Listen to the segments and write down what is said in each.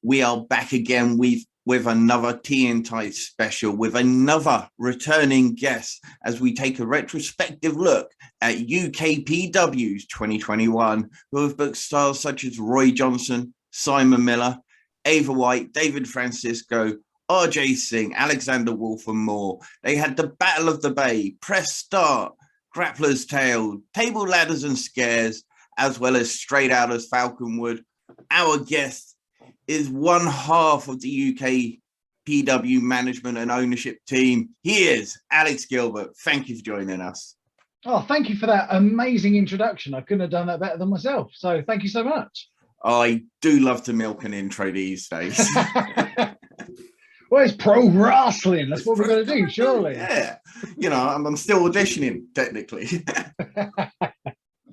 we are back again with another Tea and Tie special, with another returning guest as we take a retrospective look at UKPW's 2021, who have booked stars such as Roy Johnson, Simon Miller, Ava White, David Francisco, RJ Singh, Alexander Wolf and more. They had the Battle of the Bay, Press Start, Grappler's Tale, Table Ladders and Scares, as well as Straight Out as Falconwood. Our guest is one half of the UKPW management and ownership team. He is Alex Gilbert. Thank you for joining us. Oh, thank you for that amazing introduction. I couldn't have done that better than myself. So thank you so much. I do love to milk an intro these days. Well, it's pro wrestling. That's what we're going to do, surely. Yeah. You know, I'm still auditioning, technically.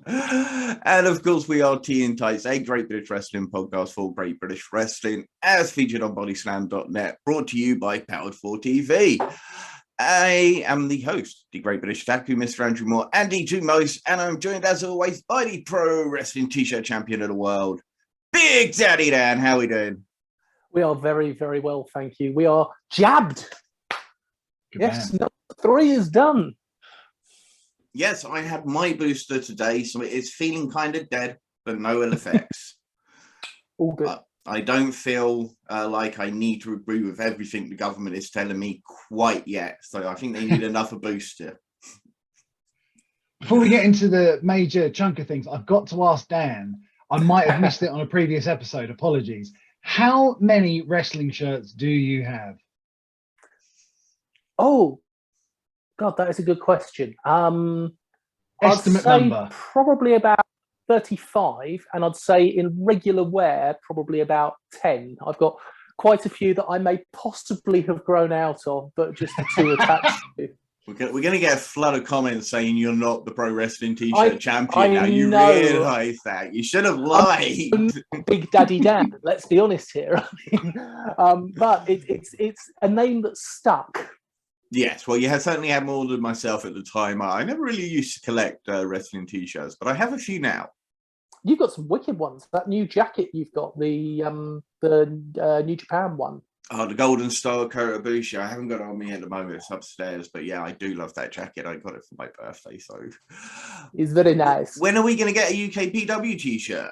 And of course, we are Tea and Tights, a Great British Wrestling podcast for Great British Wrestling, as featured on bodyslam.net, brought to you by Powered 4 TV. I am the host, the Great British Taku, Mr. Andrew Moore, Andy Two Most, and I'm joined as always by the Pro Wrestling T-shirt champion of the world, Big Daddy Dan. How are we doing? We are very, very well, thank you. We are jabbed. Good yes, man. number 3 is done. Yes, I had my booster today, so it is feeling kind of dead, but no ill effects. All good. I don't feel like I need to agree with everything the government is telling me quite yet. So I think they need another booster. Before we get into the major chunk of things, I've got to ask Dan. I might have missed it on a previous episode. Apologies. How many wrestling shirts do you have? Oh, God, that is a good question. Estimate I'd say number. probably about 35, and I'd say in regular wear, probably about 10. I've got quite a few that I may possibly have grown out of, but just too attached to. We're going to get a flood of comments saying you're not the pro wrestling T-shirt champion now. You know. realise that. You should have lied. Big Daddy Dan, let's be honest here. But it's a name that stuck. Yes, well, you have certainly had more than myself at the time. I never really used to collect wrestling T-shirts, but I have a few now. You've got some wicked ones. That new jacket you've got, the New Japan one. Oh, the Golden Star Kota Ibushi. I haven't got it on me at the moment. It's upstairs. But yeah, I do love that jacket. I got it for my birthday. So it's very nice. When are we going to get a UKPW T-shirt?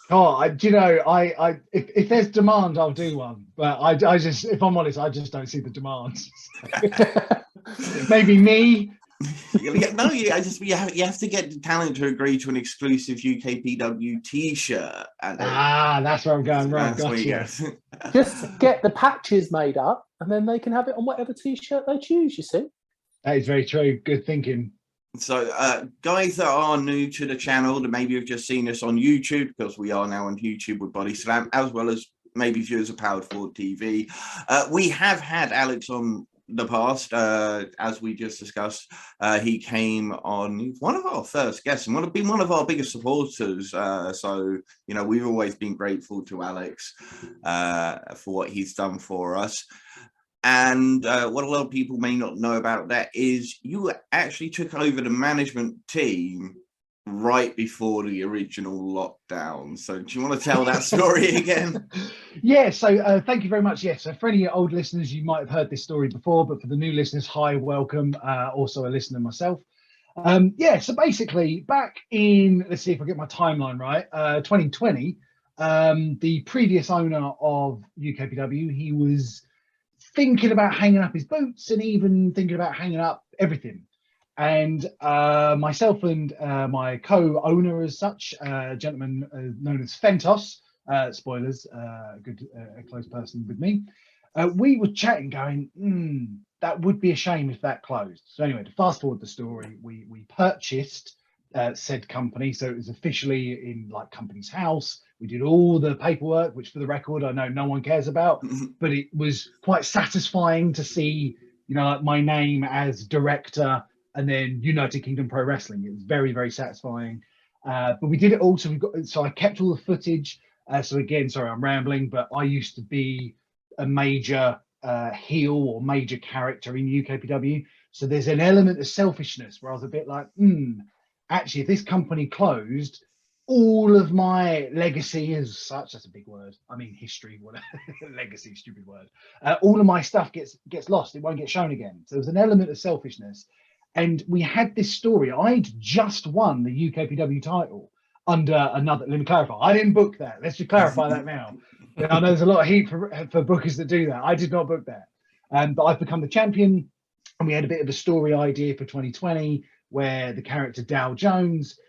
Oh, if there's demand, I'll do one. But I just, if I'm honest, I just don't see the demands. Maybe me. You have to get the talent to agree to an exclusive UKPW T-shirt. That's where I'm going wrong. Gotcha. Just get the patches made up, and then they can have it on whatever T-shirt they choose. You see, that is very true. Good thinking. So, guys that are new to the channel, that maybe have just seen us on YouTube, because we are now on YouTube with Body Slam, as well as maybe viewers of Powered 4 TV. We have had Alex on the past, as we just discussed. He came on, one of our first guests, and would have been one of our biggest supporters. So, you know, we've always been grateful to Alex for what he's done for us. And what a lot of people may not know about that is you actually took over the management team right before the original lockdown. So do you want to tell that story again? Yeah, so thank you very much. Yeah, so for any old listeners, you might have heard this story before, but for the new listeners, hi, welcome. Also a listener myself. So basically back in, let's see if I get my timeline right, 2020, the previous owner of UKPW, he was thinking about hanging up his boots and even thinking about hanging up everything. And myself and my co-owner as such, a gentleman known as Fentos, spoilers, a close person with me, we were chatting going, that would be a shame if that closed. So anyway, to fast forward the story, we purchased said company. So it was officially in like company's house. We did all the paperwork, which for the record, I know no one cares about, but it was quite satisfying to see, you know, like my name as director and then United Kingdom Pro Wrestling. It was very, very satisfying. But we did it all. So I kept all the footage. So again, sorry, I'm rambling, but I used to be a major heel or major character in UKPW. So there's an element of selfishness where I was a bit like, actually, if this company closed, all of my legacy as such, that's a big word. I mean, history, whatever, legacy, stupid word. All of my stuff gets lost. It won't get shown again. So there's an element of selfishness. And we had this story. I'd just won the UKPW title under another, let me clarify, I didn't book that. Let's just clarify that now. I know there's a lot of heat for bookers that do that. I did not book that. But I've become the champion, and we had a bit of a story idea for 2020 where the character Dow Jones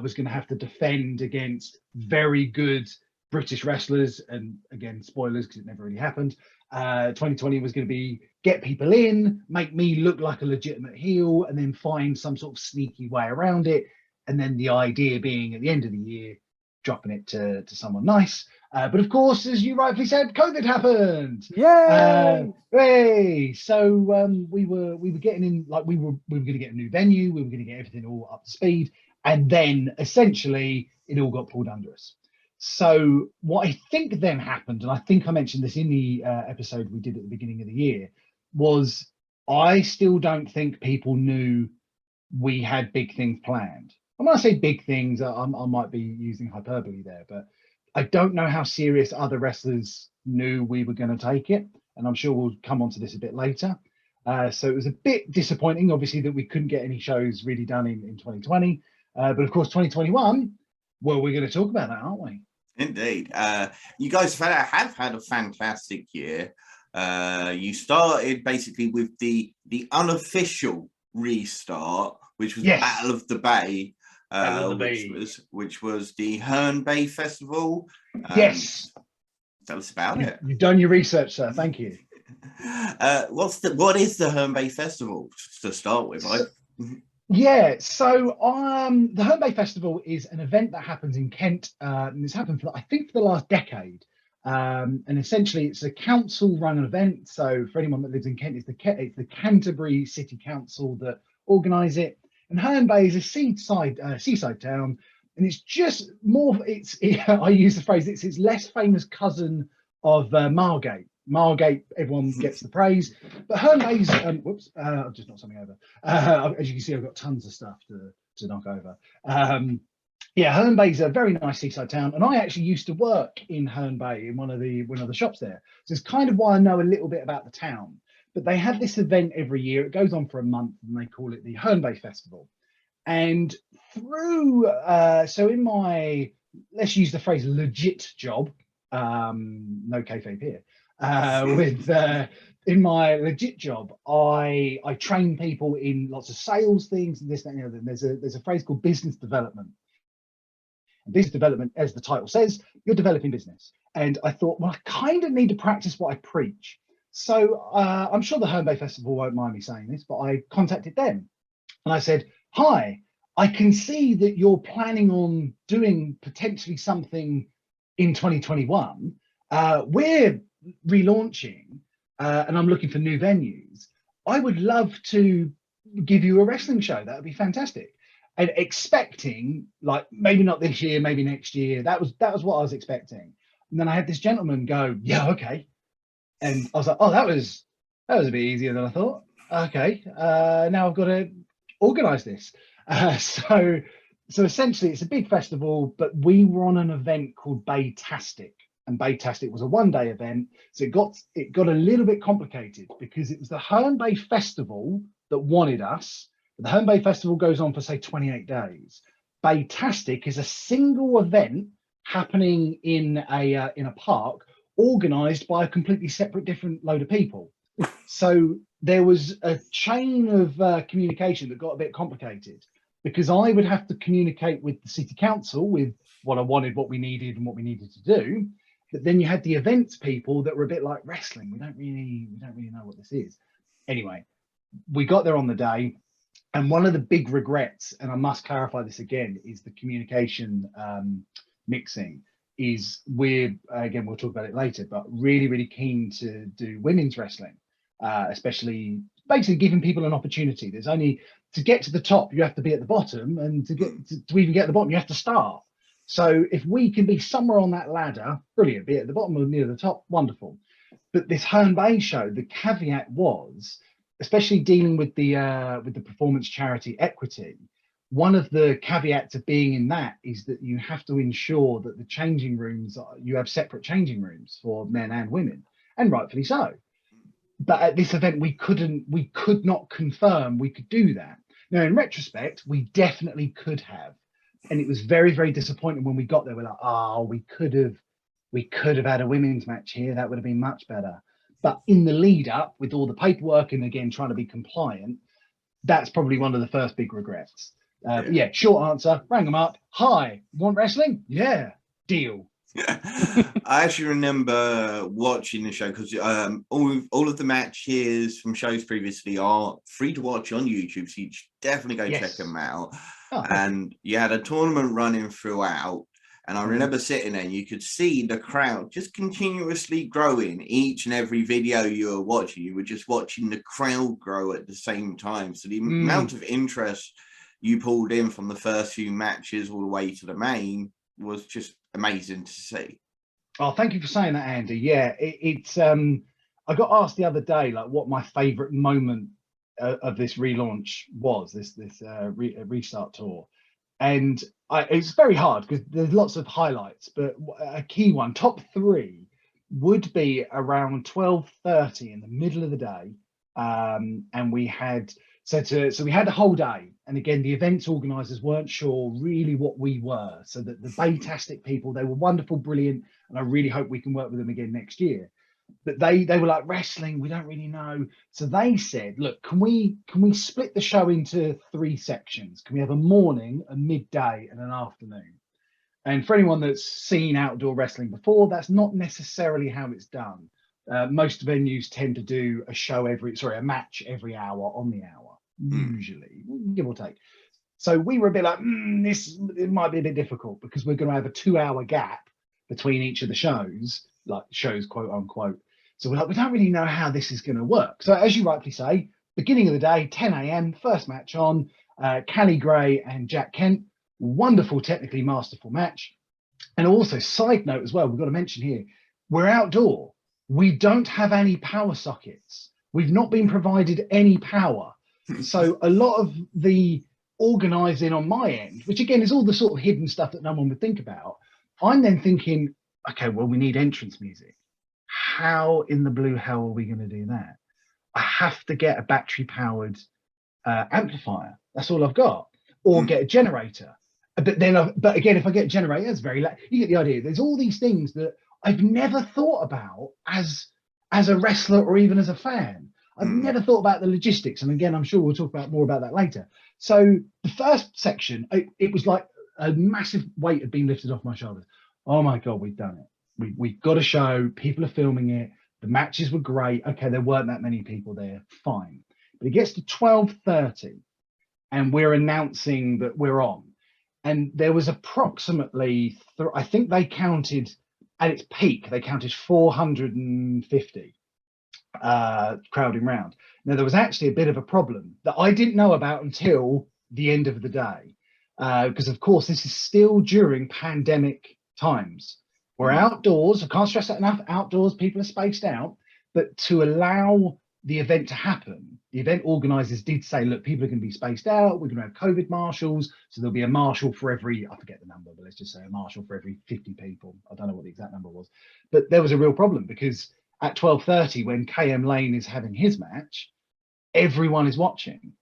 was going to have to defend against very good British wrestlers. And again, spoilers, because it never really happened. 2020 was going to be get people in, make me look like a legitimate heel, and then find some sort of sneaky way around it. And then the idea being at the end of the year, dropping it to someone nice. But of course, as you rightly said, COVID happened. Yay! Hey, so we were getting in, like we were going to get a new venue, we were going to get everything all up to speed, and then essentially it all got pulled under us. So what I think then happened, and I think I mentioned this in the episode we did at the beginning of the year, was I still don't think people knew we had big things planned. And when I say big things, I might be using hyperbole there, but I don't know how serious other wrestlers knew we were going to take it. And I'm sure we'll come on to this a bit later. So it was a bit disappointing, obviously, that we couldn't get any shows really done in 2020. But of course, 2021, well, we're going to talk about that, aren't we? Indeed. You guys have had a fantastic year. You started basically with the unofficial restart, which was Yes. Battle of the Bay. Battle of the Bay. Which was the Herne Bay Festival. Yes. Tell us about it. You've done your research, sir. Thank you. What is the Herne Bay Festival to start with? Yeah, so the Herne Bay Festival is an event that happens in Kent, and it's happened for, I think, for the last decade. And essentially, it's a council-run event. So for anyone that lives in Kent, it's the Canterbury City Council that organise it. And Herne Bay is a seaside town, and it's just more. I use the phrase it's less famous cousin of Margate. Margate, everyone gets the praise, but Herne Bay's. Whoops, I've just knocked something over. As you can see, I've got tons of stuff to knock over. Yeah, Herne Bay's a very nice seaside town, and I actually used to work in Herne Bay in one of the shops there. So it's kind of why I know a little bit about the town. But they have this event every year. It goes on for a month, and they call it the Herne Bay Festival. And through, so in my, let's use the phrase legit job, no kayfabe here, in my legit job, I train people in lots of sales things and this, that, and the other. And there's a phrase called business development. And business development, as the title says, you're developing business. And I thought, well, I kind of need to practice what I preach. So I'm sure the Herne Bay Festival won't mind me saying this, but I contacted them and I said, hi, I can see that you're planning on doing potentially something in 2021. We're relaunching and I'm looking for new venues. I would love to give you a wrestling show. That would be fantastic. And expecting, like, maybe not this year, maybe next year. That was what I was expecting. And then I had this gentleman go, yeah, okay. And I was like, oh, that was a bit easier than I thought. Okay, now I've got to organise this. So essentially, it's a big festival, but we were on an event called Baytastic, and Baytastic was a one-day event. So it got a little bit complicated because it was the Herne Bay Festival that wanted us. The Herne Bay Festival goes on for, say, 28 days. Baytastic is a single event happening in a park, organised by a completely separate, different load of people. So there was a chain of communication that got a bit complicated because I would have to communicate with the city council with what I wanted, what we needed, and what we needed to do. But then you had the events people that were a bit like wrestling. We don't really know what this is. Anyway, we got there on the day, and one of the big regrets, and I must clarify this again, is the communication mixing. Is we're, again, we'll talk about it later, but really keen to do women's wrestling, especially basically giving people an opportunity. There's only, to get to the top, you have to be at the bottom, and to even get at the bottom, you have to start. So if we can be somewhere on that ladder, brilliant, be it at the bottom or near the top, wonderful. But this Herne Bay show, the caveat was, especially dealing with the performance charity Equity, one of the caveats of being in that is that you have to ensure that the changing rooms you have separate changing rooms for men and women, and rightfully so. But at this event, we could not confirm we could do that. Now, in retrospect, we definitely could have, and it was very, very disappointing when we got there. We're like, oh, we could have had a women's match here. That would have been much better. But in the lead up, with all the paperwork and again trying to be compliant, that's probably one of the first big regrets. But yeah, short answer, rang them up. Hi, want wrestling? Yeah, deal. I actually remember watching the show because all of the matches from shows previously are free to watch on YouTube, so you should definitely go check them out. Oh, and you had a tournament running throughout, and I remember sitting there and you could see the crowd just continuously growing. Each and every video you were watching, you were just watching the crowd grow at the same time. So the amount of interest you pulled in from the first few matches all the way to the main was just amazing to see. Oh, thank you for saying that, Andy. Yeah, it's I got asked the other day like what my favorite moment of this relaunch was, this restart tour, and it's very hard because there's lots of highlights, but a key one, top three, would be around 12:30 in the middle of the day, and we had so we had the whole day, and again the events organizers weren't sure really what we were, so that the Baytastic people, they were wonderful, brilliant, and I really hope we can work with them again next year. But they were like, wrestling, we don't really know. So they said, look, can we split the show into 3 sections? Can we have a morning, a midday, and an afternoon? And for anyone that's seen outdoor wrestling before, that's not necessarily how it's done. Most venues tend to do a match every hour on the hour, usually, give or take. So we were a bit like, it might be a bit difficult because we're going to have a 2-hour gap between each of the shows, like shows, quote unquote. So we're like, we don't really know how this is going to work. So as you rightly say, beginning of the day, 10 a.m., first match on, Callie Gray and Jack Kent, wonderful, technically masterful match. And also, side note as well, we've got to mention here, we're outdoor. We don't have any power sockets. We've not been provided any power. So a lot of the organising on my end, which again is all the sort of hidden stuff that no one would think about, I'm then thinking, okay, well, we need entrance music. How in the blue hell are we going to do that? I have to get a battery-powered amplifier. That's all I've got, or get a generator. But again, if I get a generator, it's very late. You get the idea. There's all these things that I've never thought about as a wrestler or even as a fan. I've never thought about the logistics. And again, I'm sure we'll talk about more about that later. So the first section, it was like a massive weight had been lifted off my shoulders. Oh my God, we've done it. We've got a show. People are filming it. The matches were great. Okay, there weren't that many people there. Fine. But it gets to 12:30 and we're announcing that we're on. And there was approximately, I think they counted at its peak, they counted 450 crowding round. Now, there was actually a bit of a problem that I didn't know about until the end of the day. Because, of course, this is still during pandemic times. We're outdoors. I can't stress that enough. Outdoors, people are spaced out. But to allow the event to happen, the event organizers did say, look, people are going to be spaced out. We're going to have COVID marshals. So there'll be a marshal for every, I forget the number, but let's just say a marshal for every 50 people. I don't know what the exact number was. But there was a real problem because at 12:30, when KM Lane is having his match, everyone is watching.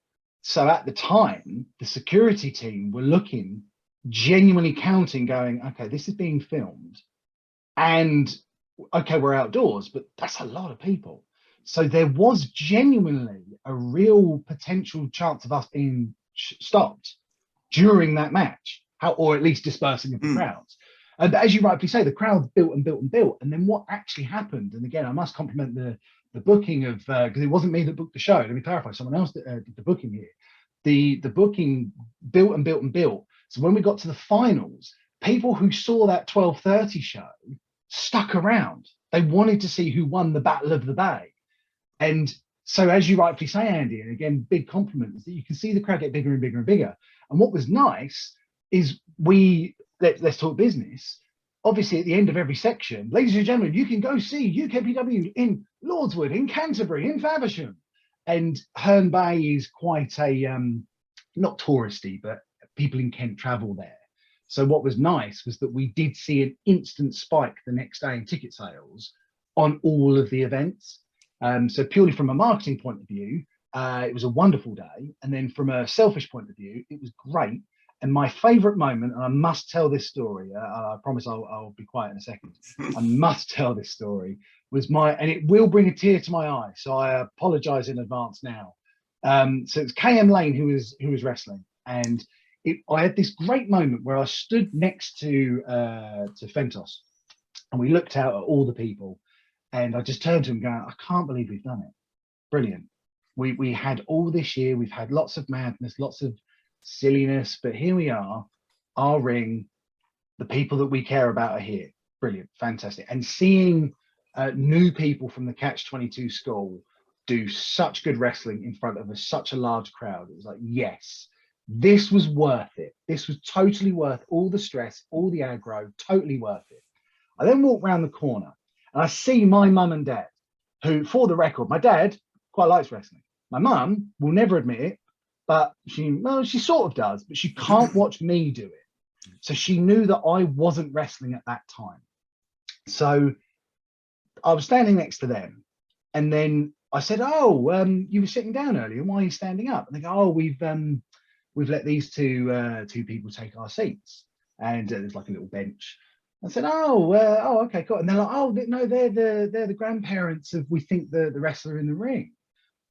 So at the time, the security team were looking, genuinely counting, going, okay, this is being filmed. And okay, we're outdoors, but that's a lot of people. So there was genuinely a real potential chance of us being stopped during that match, or at least dispersing of the crowds. And as you rightly say, the crowd built and built and built. And then what actually happened, and again, I must compliment the booking of, because it wasn't me that booked the show. Let me clarify, someone else did the booking here. The booking built and built and built. So when we got to the finals, people who saw that 12:30 show stuck around. They wanted to see who won the Battle of the Bay. And so, as you rightly say, Andy, and again, big compliments, that you can see the crowd get bigger and bigger and bigger. And what was nice is let's talk business. Obviously, at the end of every section, ladies and gentlemen, you can go see UKPW in Lordswood, in Canterbury, in Faversham. And Herne Bay is quite a, not touristy, but people in Kent travel there. So what was nice was that we did see an instant spike the next day in ticket sales on all of the events. So purely from a marketing point of view, it was a wonderful day. And then from a selfish point of view, it was great. And my favorite moment, and I must tell this story, I promise I'll be quiet in a second. I must tell this story, was and it will bring a tear to my eye. So I apologize in advance now. So it's KM Lane who was wrestling. And I had this great moment where I stood next to Fentos, and we looked out at all the people, and I just turned to him going, I can't believe we've done it. Brilliant. We had all this year, we've had lots of madness, lots of silliness, but here we are, our ring, the people that we care about are here. Brilliant, fantastic. And seeing new people from the Catch-22 school do such good wrestling in front of such a large crowd, it was like, yes, this was worth it. This was totally worth all the stress, all the aggro, totally worth it. I then walk around the corner and I see my mum and dad, who, for the record, my dad quite likes wrestling. My mum will never admit it, but she sort of does, but she can't watch me do it. So she knew that I wasn't wrestling at that time. So I was standing next to them, and then I said, "Oh, you were sitting down earlier. Why are you standing up?" And they go, "Oh, we've let these two people take our seats," and there's like a little bench. I said, "Oh, okay, cool." And they're like, "Oh, no, they're the grandparents of we think the wrestler in the ring."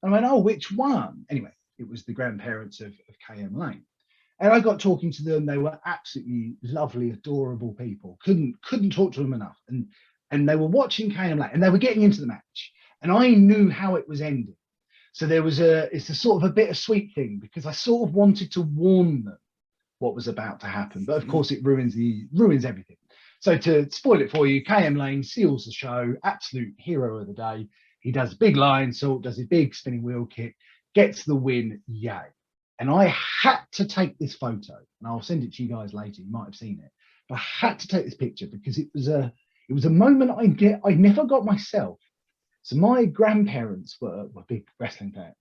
And I went, "Oh, which one?" Anyway, it was the grandparents of KM Lane. And I got talking to them. They were absolutely lovely, adorable people. Couldn't talk to them enough. And they were watching KM Lane, and they were getting into the match. And I knew how it was ending. So it's a sort of a bittersweet thing, because I sort of wanted to warn them what was about to happen. But of course, it ruins everything. So to spoil it for you, KM Lane seals the show, absolute hero of the day. He does a big lion salt, does his big spinning wheel kick, gets the win, yay. And I had to take this photo, and I'll send it to you guys later, you might have seen it. But I had to take this picture because it was a moment I never got myself. So my grandparents were big wrestling fans,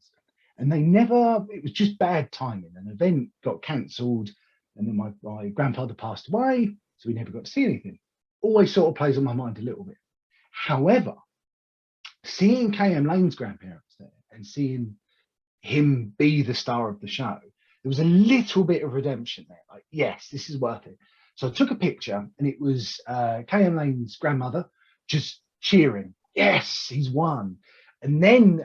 and it was just bad timing. An event got cancelled, and then my grandfather passed away, so we never got to see anything. Always sort of plays on my mind a little bit. However, seeing KM Lane's grandparents there and seeing him be the star of the show, there was a little bit of redemption there. Like, yes, this is worth it. So I took a picture, and it was KM Lane's grandmother just cheering, yes, he's won. And then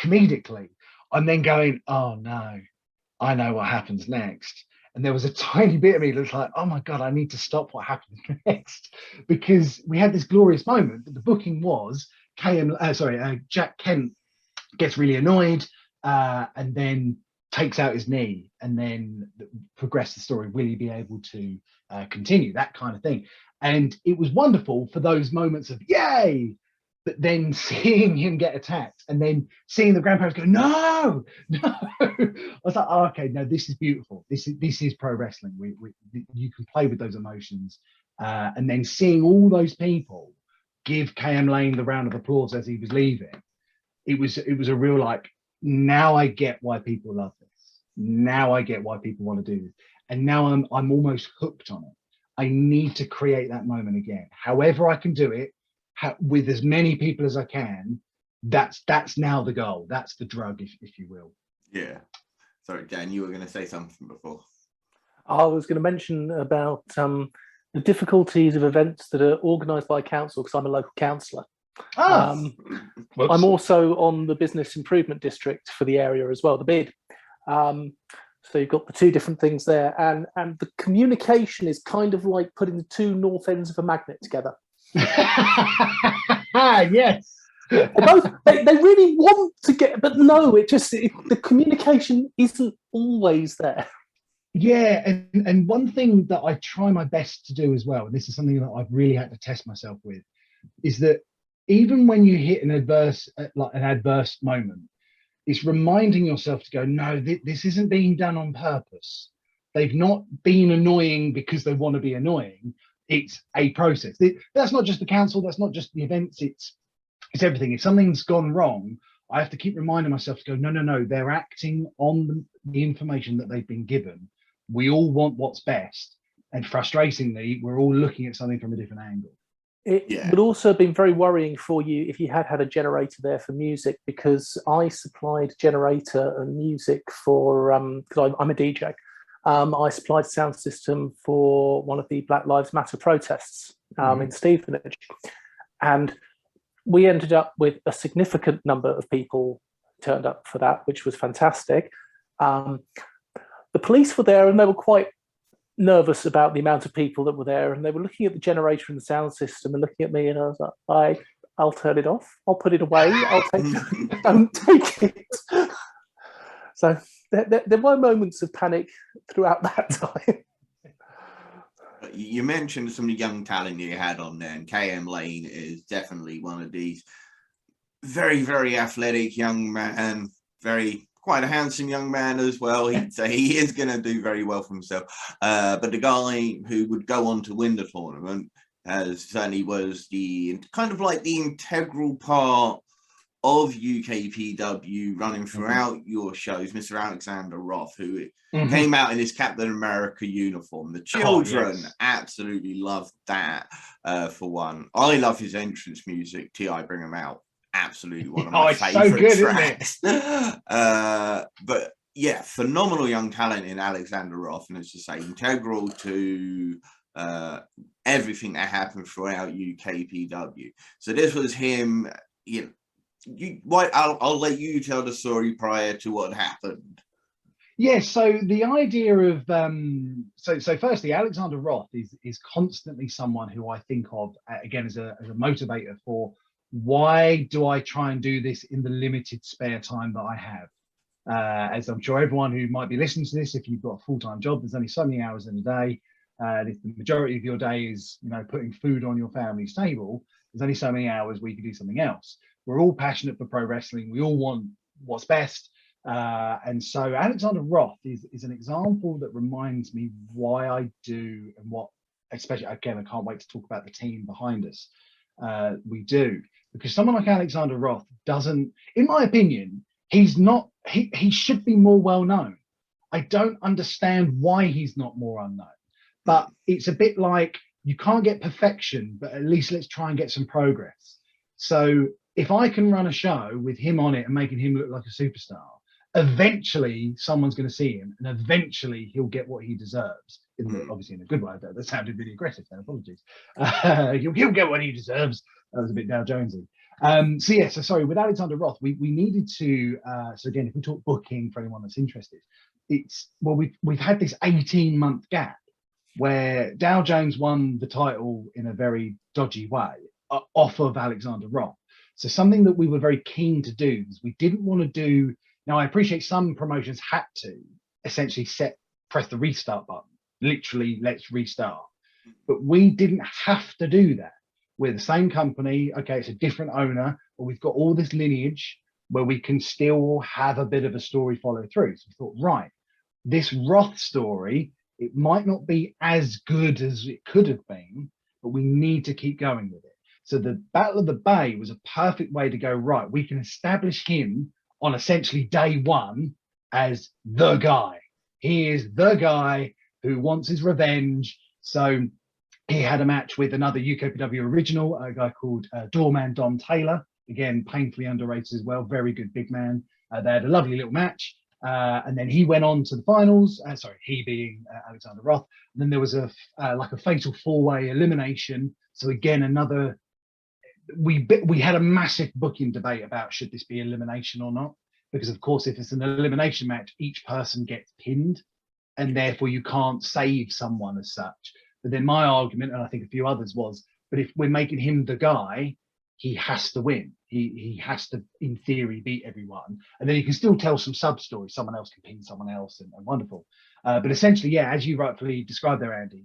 comedically, I'm then going, oh no, I know what happens next. And there was a tiny bit of me that's like, oh my God, I need to stop what happens next, because we had this glorious moment. But the booking was Jack Kent gets really annoyed and then takes out his knee, and then progress the story. Will he be able to continue, that kind of thing? And it was wonderful for those moments of yay, but then seeing him get attacked and then seeing the grandparents go, no. I was like, oh, okay, no, this is beautiful. This is pro wrestling. You can play with those emotions. And then seeing all those people give KM Lane the round of applause as he was leaving, it was a real, like, now I get why people love this. Now I get why people want to do this. And now I'm almost hooked on it. I need to create that moment again. However I can do it, with as many people as I can. That's now the goal. That's the drug, if you will. Yeah. Sorry, Dan, you were going to say something before. I was going to mention about the difficulties of events that are organised by council, because I'm a local councillor. I'm also on the business improvement district for the area as well, the BID. So you've got the two different things there, and the communication is kind of like putting the two north ends of a magnet together. Yes. They really want to get, but no, the communication isn't always there. Yeah, and one thing that I try my best to do as well, and this is something that I've really had to test myself with, is that even when you hit an adverse moment, it's reminding yourself to go, no, this isn't being done on purpose. They've not been annoying because they want to be annoying. It's a process. That's not just the council, that's not just the events, it's everything. If something's gone wrong, I have to keep reminding myself to go, no, they're acting on the information that they've been given. We all want what's best, and frustratingly, we're all looking at something from a different angle. It would also have been very worrying for you if you had had a generator there for music, because I supplied generator and music for, because I'm a DJ. I supplied sound system for one of the Black Lives Matter protests in Stevenage. And we ended up with a significant number of people turned up for that, which was fantastic. The police were there and they were quite nervous about the amount of people that were there, and they were looking at the generator and the sound system and looking at me, and I was like, I'll turn it off, I'll put it away, don't take it. So there were moments of panic throughout that time. You mentioned some of the young talent you had on there, and KM Lane is definitely one of these very, very athletic young man, quite a handsome young man as well. He is going to do very well for himself. But the guy who would go on to win the tournament certainly was the kind of like the integral part of UKPW running throughout your shows, Mr. Alexander Roth, who came out in his Captain America uniform. The children absolutely loved that, for one. I love his entrance music, T.I. Bring 'Em Out. Absolutely one of my favorite tracks. But yeah, phenomenal young talent in Alexander Roth, and as you say, integral to everything that happened throughout UKPW. So this was him. I'll let you tell the story prior to what happened. Yes, so the idea of so firstly, Alexander Roth is constantly someone who I think of again as a motivator for why do I try and do this in the limited spare time that I have. As I'm sure everyone who might be listening to this, if you've got a full-time job, there's only so many hours in a day. If the majority of your day is putting food on your family's table, there's only so many hours where you can do something else. We're all passionate for pro wrestling. We all want what's best. And so Alexander Roth is an example that reminds me why I do and what, especially, again, I can't wait to talk about the team behind us. We do, because someone like Alexander Roth doesn't, in my opinion, he's not, he should be more well known. I don't understand why he's not more unknown, but it's a bit like you can't get perfection, but at least let's try and get some progress. So if I can run a show with him on it and making him look like a superstar, eventually someone's going to see him and eventually he'll get what he deserves. Obviously in a good way. That sounded really aggressive then, apologies. He'll get what he deserves. That was a bit Dow Jonesy. So sorry, with Alexander Roth, we needed to, so again, if we talk booking for anyone that's interested, we've had this 18-month gap where Dow Jones won the title in a very dodgy way off of Alexander Roth. So something that we were very keen to do is we didn't want to do, now I appreciate some promotions had to essentially press the restart button, literally let's restart. But we didn't have to do that. We're the same company, okay, it's a different owner, but we've got all this lineage where we can still have a bit of a story follow through. So we thought, right, this Roth story, it might not be as good as it could have been, but we need to keep going with it. So the Battle of the Bay was a perfect way to go, right, we can establish him on essentially day one as the guy. He is the guy who wants his revenge. So he had a match with another UKPW original, a guy called Doorman Dom Taylor, again, painfully underrated as well, very good big man. They had a lovely little match. And then he went on to the finals, he being Alexander Roth. And then there was a fatal four-way elimination. So again, we had a massive booking debate about should this be elimination or not, because of course if it's an elimination match, each person gets pinned and therefore you can't save someone as such. But then my argument, and I think a few others, was, but if we're making him the guy, he has to win. He has to, in theory, beat everyone, and then you can still tell some sub stories. Someone else can pin someone else, and wonderful. But essentially, yeah, as you rightfully described there, Andy,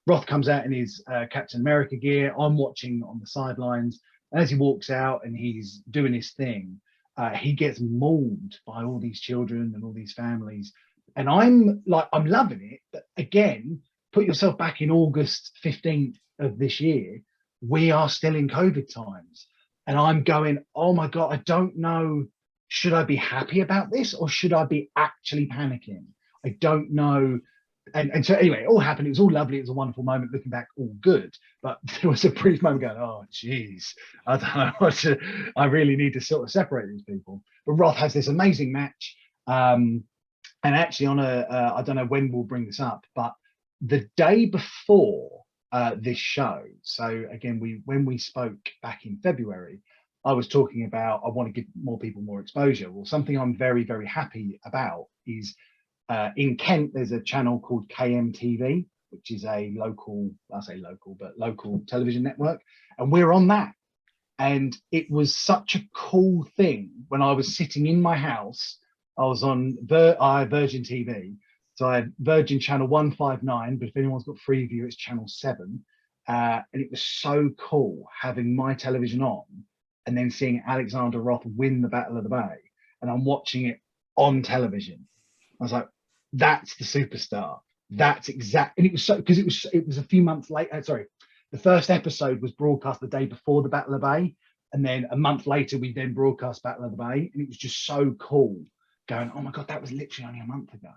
Roth comes out in his Captain America gear. I'm watching on the sidelines, and as he walks out and he's doing his thing, he gets mauled by all these children and all these families, and I'm loving it. But again, put yourself back in August 15th of this year. We are still in COVID times, and I'm going, oh my God, I don't know. Should I be happy about this or should I be actually panicking? I don't know. And so anyway, it all happened. It was all lovely. It was a wonderful moment. Looking back, all good. But there was a brief moment going, oh, geez, I don't know what to, I really need to sort of separate these people. But Roth has this amazing match. And actually on I don't know when we'll bring this up, but the day before this show, so again, when we spoke back in February, I was talking about I want to give more people more exposure. Well, something I'm very, very happy about is in Kent, there's a channel called KMTV, which is a local, I say local, but local television network. And we're on that. And it was such a cool thing when I was sitting in my house. I was on Virgin TV. So I had Virgin channel 159, but if anyone's got Freeview, it's channel 7. And it was so cool having my television on and then seeing Alexander Roth win the Battle of the Bay. And I'm watching it on television. I was like, that's the superstar. That's exact. And it was so, because it was a few months later. Sorry, the first episode was broadcast the day before the Battle of the Bay. And then a month later, we then broadcast Battle of the Bay. And it was just so cool going, oh my God, that was literally only a month ago.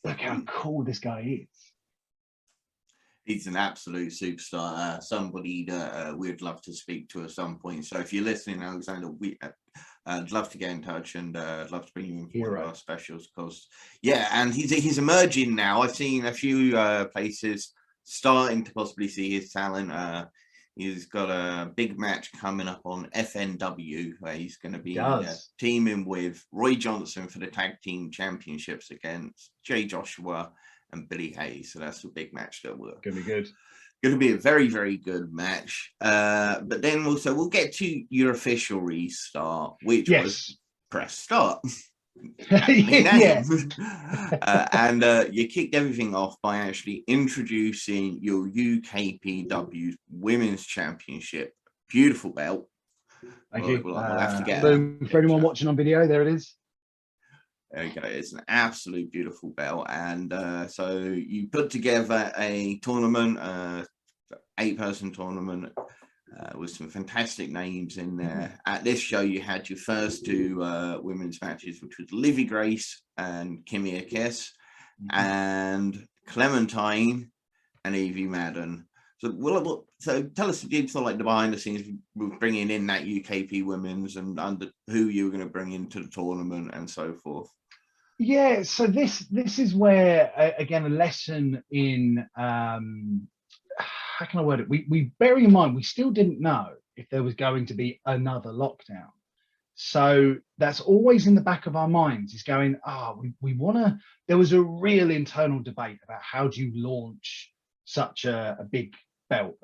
Look how cool this guy is. He's an absolute superstar. Somebody that we'd love to speak to at some point. So if you're listening, Alexander, I'd love to get in touch, and I'd love to bring you in for one of our specials, because yeah, and he's emerging now. I've seen a few places starting to possibly see his talent. He's got a big match coming up on FNW where he's going to be teaming with Roy Johnson for the tag team championships against Jay Joshua and Billy Hayes. So that's a big match that we're gonna be good. Going to be a very, very good match. But then also we'll get to your official restart, which was press start. And you kicked everything off by actually introducing your UKPW Women's Championship. Beautiful belt. Thank you. We'll have to get for anyone watching on video, there it is. There you go. It's an absolute beautiful belt. And so you put together a tournament, 8-person tournament with some fantastic names in there. At this show, you had your first 2 women's matches, which was Livy Grace and Kimmy Akes, and Clementine and Evie Madden. So, so tell us like the behind the scenes with bringing in that UKP women's and under who you were going to bring into the tournament and so forth. Yeah, so this is where again a lesson in how can I word it? We bearing in mind we still didn't know if there was going to be another lockdown, so that's always in the back of our minds. Is going, we want to. There was a real internal debate about how do you launch such a big belt,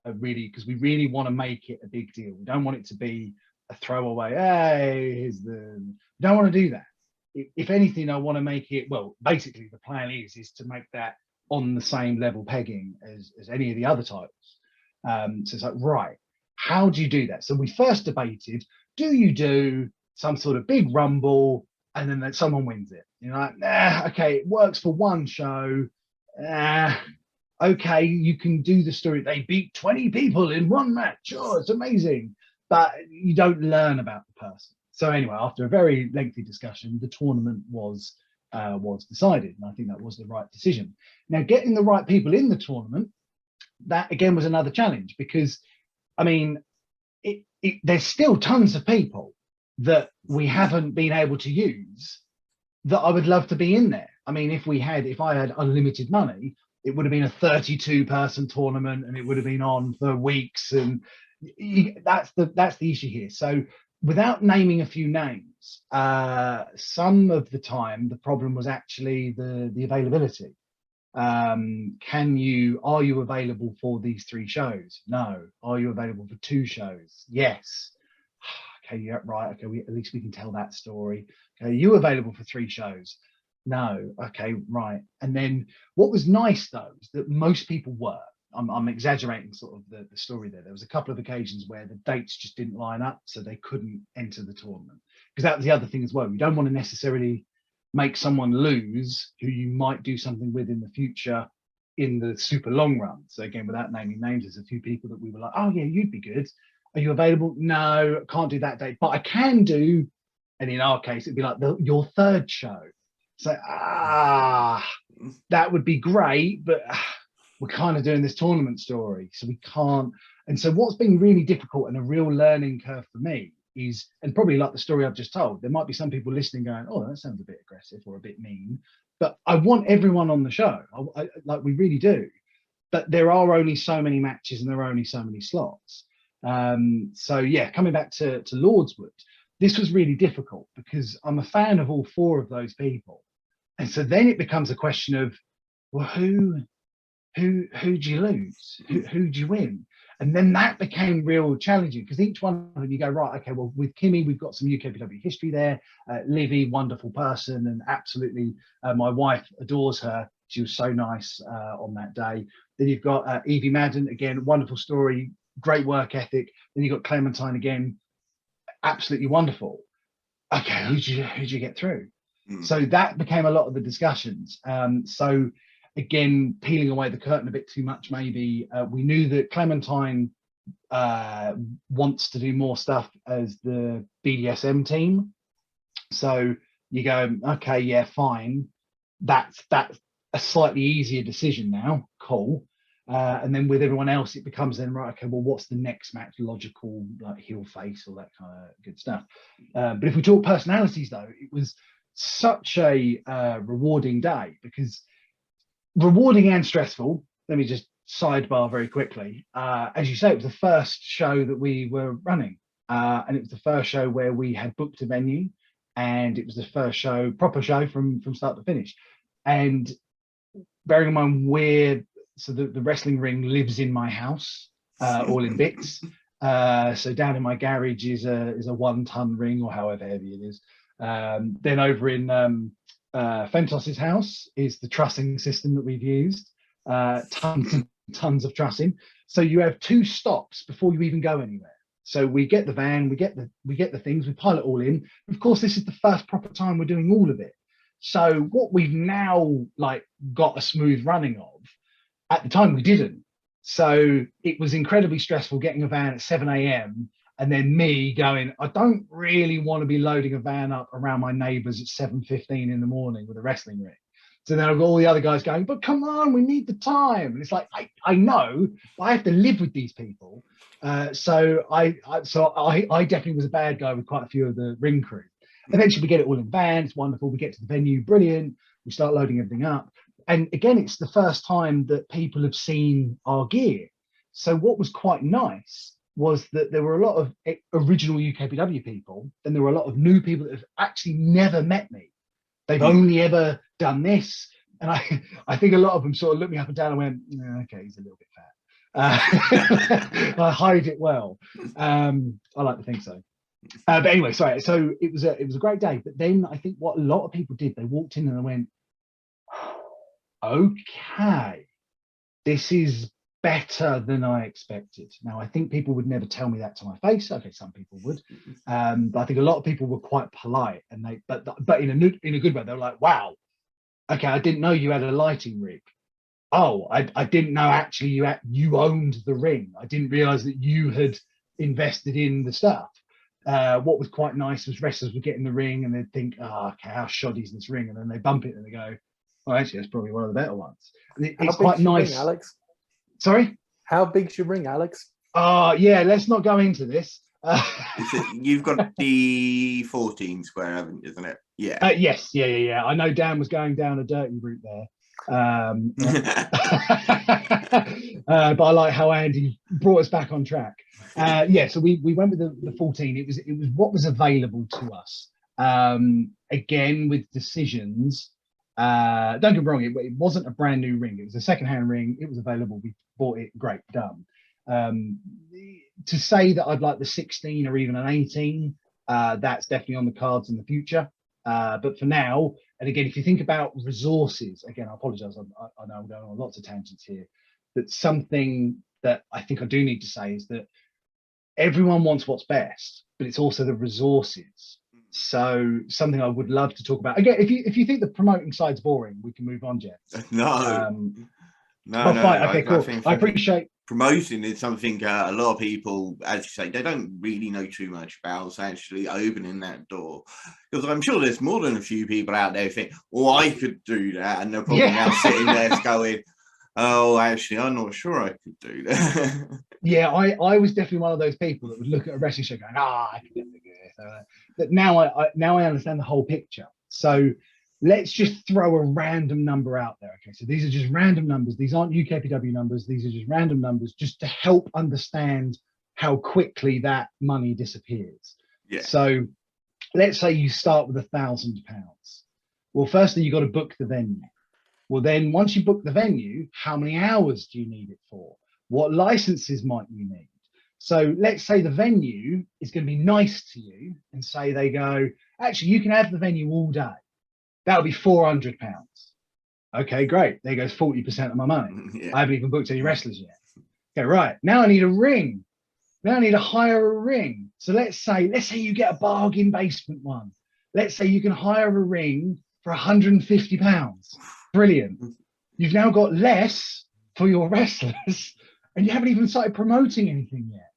really, because we really want to make it a big deal. We don't want it to be a throwaway. Hey, here's the. We don't want to do that. If anything, I want to make it, well, basically the plan is to make that on the same level pegging as any of the other titles. So it's like, right, how do you do that? So we first debated, do you do some sort of big rumble and then someone wins it? You're like, okay, it works for one show. Okay, you can do the story. They beat 20 people in one match. Oh, it's amazing. But you don't learn about the person. So anyway, after a very lengthy discussion, the tournament was decided, and I think that was the right decision. Now, getting the right people in the tournament, that again was another challenge, because, I mean, there's still tons of people that we haven't been able to use that I would love to be in there. I mean, if I had unlimited money, it would have been a 32-person tournament, and it would have been on for weeks, and that's the issue here. So, without naming a few names, some of the time the problem was actually the availability. Are you available for these 3 shows? No. Are you available for 2 shows? Yes. Okay, yeah, right. Okay, at least we can tell that story. Okay, are you available for 3 shows? No. Okay, right. And then what was nice though is that most people were. I'm exaggerating sort of the story there. There was a couple of occasions where the dates just didn't line up, so they couldn't enter the tournament. Because that was the other thing as well. You don't want to necessarily make someone lose who you might do something with in the future in the super long run. So again, without naming names, there's a few people that we were like, oh yeah, you'd be good. Are you available? No, can't do that date, but I can do. And in our case, it'd be like your 3rd show. So, that would be great, but we're kind of doing this tournament story, so we can't. And so what's been really difficult and a real learning curve for me is, and probably like the story I've just told, there might be some people listening going, oh, that sounds a bit aggressive or a bit mean, but I want everyone on the show. Like we really do. But there are only so many matches and there are only so many slots. So yeah, coming back to Lordswood, this was really difficult because I'm a fan of all four of those people. And so then it becomes a question of, well, who do you lose? Who do you win? And then that became real challenging because each one of them you go, right, okay, well, with Kimmy, we've got some UKPW history there. Livy, wonderful person, and absolutely, my wife adores her. She was so nice on that day. Then you've got Evie Madden, again, wonderful story, great work ethic. Then you've got Clementine again, absolutely wonderful. Okay, who do you get through? So that became a lot of the discussions. So again, peeling away the curtain a bit too much, maybe. We knew that Clementine wants to do more stuff as the BDSM team. So you go, okay, yeah, fine. That's a slightly easier decision now. Cool. And then with everyone else, it becomes then, right, okay, well, what's the next match? Logical, like heel face, all that kind of good stuff. But if we talk personalities, though, it was such a rewarding day because rewarding and stressful. Let me just sidebar very quickly. As you say, it was the first show that we were running, and it was the first show where we had booked a venue, and it was the first show, proper show from start to finish. And bearing in mind so the wrestling ring lives in my house, all in bits. So down in my garage is a 1-ton ring or however heavy it is. Then over in Fentos's house is the trussing system that we've used, tons and tons of trussing. So you have 2 stops before you even go anywhere. So we get the van, we get the things, we pile it all in. Of course, this is the first proper time we're doing all of it. So what we've now like got a smooth running of, at the time we didn't. So it was incredibly stressful getting a van at 7 a.m. and then me going, I don't really want to be loading a van up around my neighbours at 7:15 in the morning with a wrestling ring. So then I've got all the other guys going, but come on, we need the time. And it's like, I know, but I have to live with these people. So I definitely was a bad guy with quite a few of the ring crew. Eventually we get it all in van, it's wonderful. We get to the venue, brilliant. We start loading everything up. And again, it's the first time that people have seen our gear. So what was quite nice was that there were a lot of original UKPW people, and there were a lot of new people that have actually never met me. They've only ever done this. And I think a lot of them sort of looked me up and down and went, okay, he's a little bit fat. I hide it well. I like to think so. But anyway, sorry. So it was a great day. But then I think what a lot of people did, they walked in and they went, okay, this is better than I expected. Now, I think people would never tell me that to my face. Okay, some people would, but I think a lot of people were quite polite, and but in a good way. They were like, "Wow, okay, I didn't know you had a lighting rig. Oh, I didn't know actually you owned the ring. I didn't realize that you had invested in the stuff." What was quite nice was wrestlers would get in the ring and they'd think, "Oh, okay, how shoddy is this ring?" And then they bump it and they go, "Oh, actually, that's probably one of the better ones." And it's quite nice. Ring, Alex? Sorry? How big's your ring, Alex? Yeah, let's not go into this. You've got the 14 square, haven't you, isn't it? Yeah. Yes, yeah. I know Dan was going down a dirty route there. But I like how Andy brought us back on track. So we went with the 14. It was what was available to us. Again, with decisions. Don't get me wrong, it wasn't a brand new ring. It was a second-hand ring. It was available. We bought it. Great, done. To say that I'd like the 16 or even an 18, that's definitely on the cards in the future. But for now, and again, if you think about resources, again, I apologize. I know I'm going on lots of tangents here. But something that I think I do need to say is that everyone wants what's best, but it's also the resources. So something I would love to talk about. Again, if you think the promoting side's boring, we can move on, Jeff. No. No, Oh, no, fine. no. Okay, cool. think I appreciate. promoting is something a lot of people, as you say, they don't really know too much about. So actually opening that door, because I'm sure there's more than a few people out there who think, "Oh, I could do that," and they're probably Yeah. now sitting there going, "Oh, actually, I'm not sure I could do that." Yeah, I was definitely one of those people that would look at a wrestling show going, I can definitely do this. But now I understand the whole picture. So let's just throw a random number out there. Okay, so these are just random numbers. These aren't UKPW numbers. These are just random numbers, just to help understand how quickly that money disappears. Yeah. So let's say you start with £1,000. Well, firstly, you got to book the venue. Well, then once you book the venue, how many hours do you need it for? What licenses might you need? So let's say the venue is going to be nice to you and say they go, actually, you can have the venue all day. That'll be £400. Okay, great. There goes 40% of my money. Yeah. I haven't even booked any wrestlers yet. Okay, right. Now I need a ring. Now I need to hire a ring. So let's say you get a bargain basement one. Let's say you can hire a ring for £150. Brilliant. You've now got less for your wrestlers and you haven't even started promoting anything yet.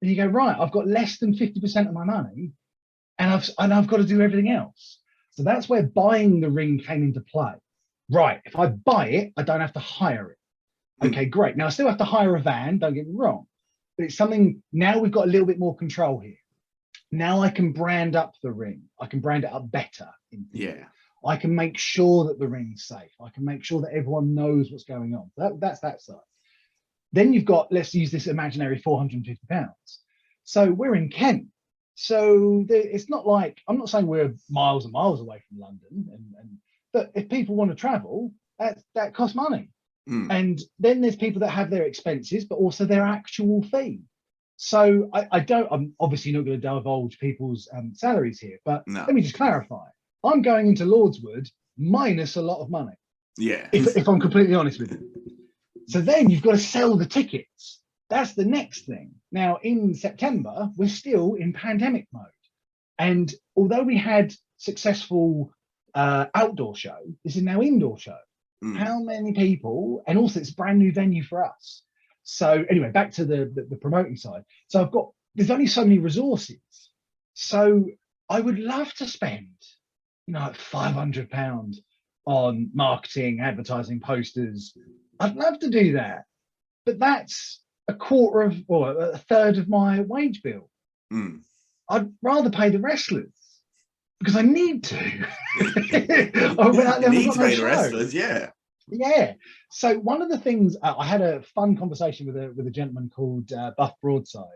And you go, right, I've got less than 50% of my money and I've got to do everything else. So that's where buying the ring came into play. Right, if I buy it, I don't have to hire it. Okay, great. Now I still have to hire a van, don't get me wrong. But it's something, now we've got a little bit more control here. Now I can brand up the ring. I can brand it up better. Yeah. I can make sure that the ring's safe. I can make sure that everyone knows what's going on. That's that side. Then you've got, let's use this imaginary £450. So we're in Kent. So it's not like, I'm not saying we're miles and miles away from London, but if people want to travel, that costs money. And then there's people that have their expenses, but also their actual fee. So I'm obviously not going to divulge people's salaries here, but No. let me just clarify. I'm going into Lordswood minus a lot of money. Yeah. If I'm completely honest with you. So then you've got to sell the tickets. That's the next thing. Now in September, we're still in pandemic mode. And although we had successful outdoor show, this is now indoor show. How many people, and also it's a brand new venue for us. So anyway, back to the promoting side. So there's only so many resources. So I would love to spend, like £500 on marketing, advertising, posters. I'd love to do that, but that's a third of my wage bill. I'd rather pay the wrestlers because I need to. Without them, you need I've to got no pay the show. wrestlers, yeah. Yeah. So one of the things, I had a fun conversation with a gentleman called Buff Broadside,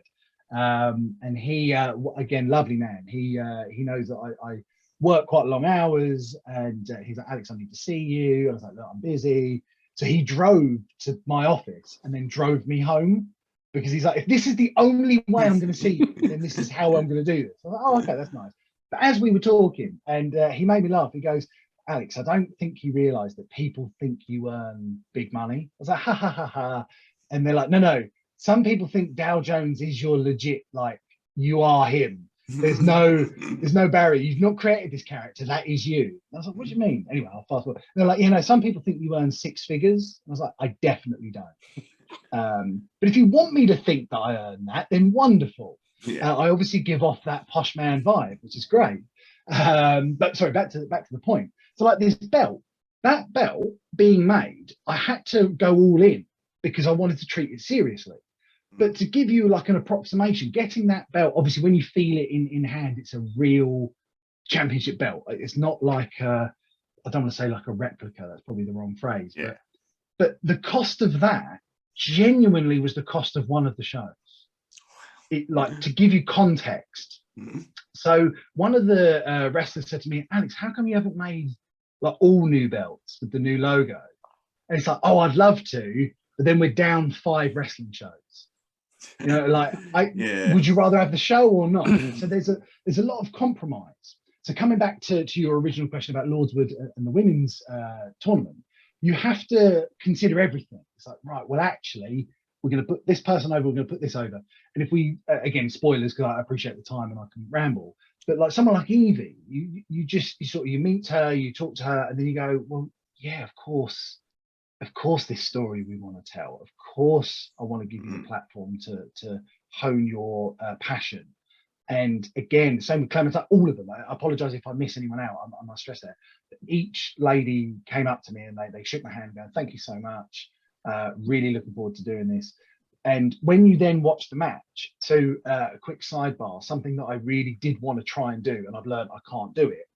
and he again, lovely man. He knows that I work quite long hours, and he's like, Alex, I need to see you. I was like, look, I'm busy. So he drove to my office and then drove me home because he's like, if this is the only way I'm going to see you, then this is how I'm going to do this. I was like, oh, okay, that's nice. But as we were talking, and he made me laugh, he goes, Alex, I don't think you realise that people think you earn big money. I was like, ha, ha, ha, ha. And they're like, no. Some people think Dow Jones is your legit, like, you are him. There's no barrier. You've not created this character. That is you. And I was like, what do you mean? Anyway, I'll fast forward. They're like, some people think you earn six figures. And I was like, I definitely don't. But if you want me to think that I earn that, then wonderful. Yeah. I obviously give off that posh man vibe, which is great. But sorry, back to the point. So like this belt, that belt being made, I had to go all in because I wanted to treat it seriously. But to give you like an approximation, getting that belt, obviously when you feel it in hand, it's a real championship belt. It's not like I don't want to say like a replica, that's probably the wrong phrase. Yeah. But the cost of that genuinely was the cost of one of the shows. It, like, to give you context. So one of the wrestlers said to me, Alex, how come you haven't made like all new belts with the new logo? And it's like, oh, I'd love to, but then we're down 5 wrestling shows. Like, would you rather have the show or not? So there's a lot of compromise. So coming back to your original question about Lordswood and the women's tournament, you have to consider everything. It's like, right, well, actually, we're going to put this person over, we're going to put this over. And if we, again, spoilers, because I appreciate the time and I can ramble, but like someone like Evie, you meet her, you talk to her, and then you go, well, yeah, of course, of course, this story we want to tell. Of course, I want to give you the platform to hone your passion. And again, same with Clemens, like all of them. I apologize if I miss anyone out. I must stress that. Each lady came up to me and they shook my hand going, thank you so much. Really looking forward to doing this. And when you then watch the match, so a quick sidebar, something that I really did want to try and do, and I've learned I can't do it.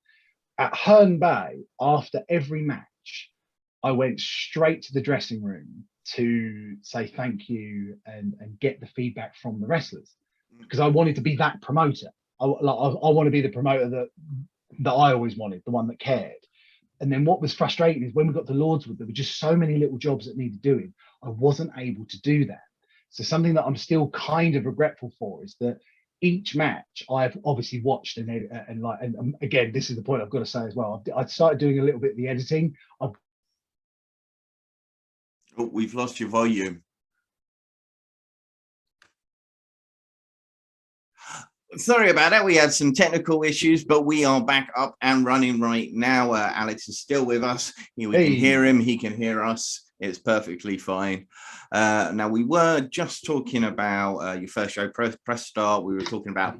At Herne Bay, after every match, I went straight to the dressing room to say thank you and get the feedback from the wrestlers, because I wanted to be that promoter. I want to be the promoter that I always wanted, the one that cared. And then what was frustrating is when we got to Lordswood, there were just so many little jobs that needed doing. I wasn't able to do that. So something that I'm still kind of regretful for is that each match I've obviously watched and again, this is the point I've got to say as well. I started doing a little bit of the editing. Oh, we've lost your volume. Sorry about that. We had some technical issues, but we are back up and running right now. Alex is still with us. We can hear him. He can hear us. It's perfectly fine. Now, we were just talking about your first show, Press Start. We were talking about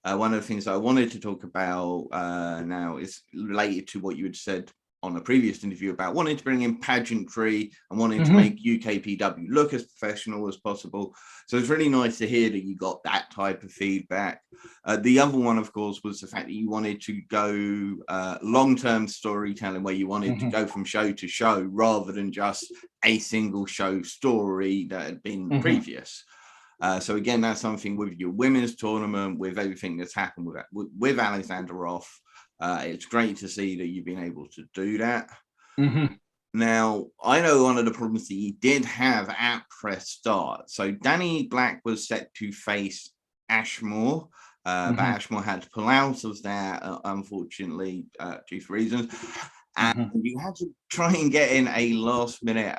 one of the things I wanted to talk about now is related to what you had said on a previous interview about wanting to bring in pageantry and wanting to make UKPW look as professional as possible. So it's really nice to hear that you got that type of feedback. The other one, of course, was the fact that you wanted to go long-term storytelling, where you wanted to go from show to show rather than just a single show story that had been previous. So again, that's something with your women's tournament, with everything that's happened with Alexander Roth. It's great to see that you've been able to do that. Now, I know one of the problems that you did have at Press Start. So Danny Black was set to face Ashmore, but Ashmore had to pull out of that, unfortunately, due to reasons. And you had to try and get in a last-minute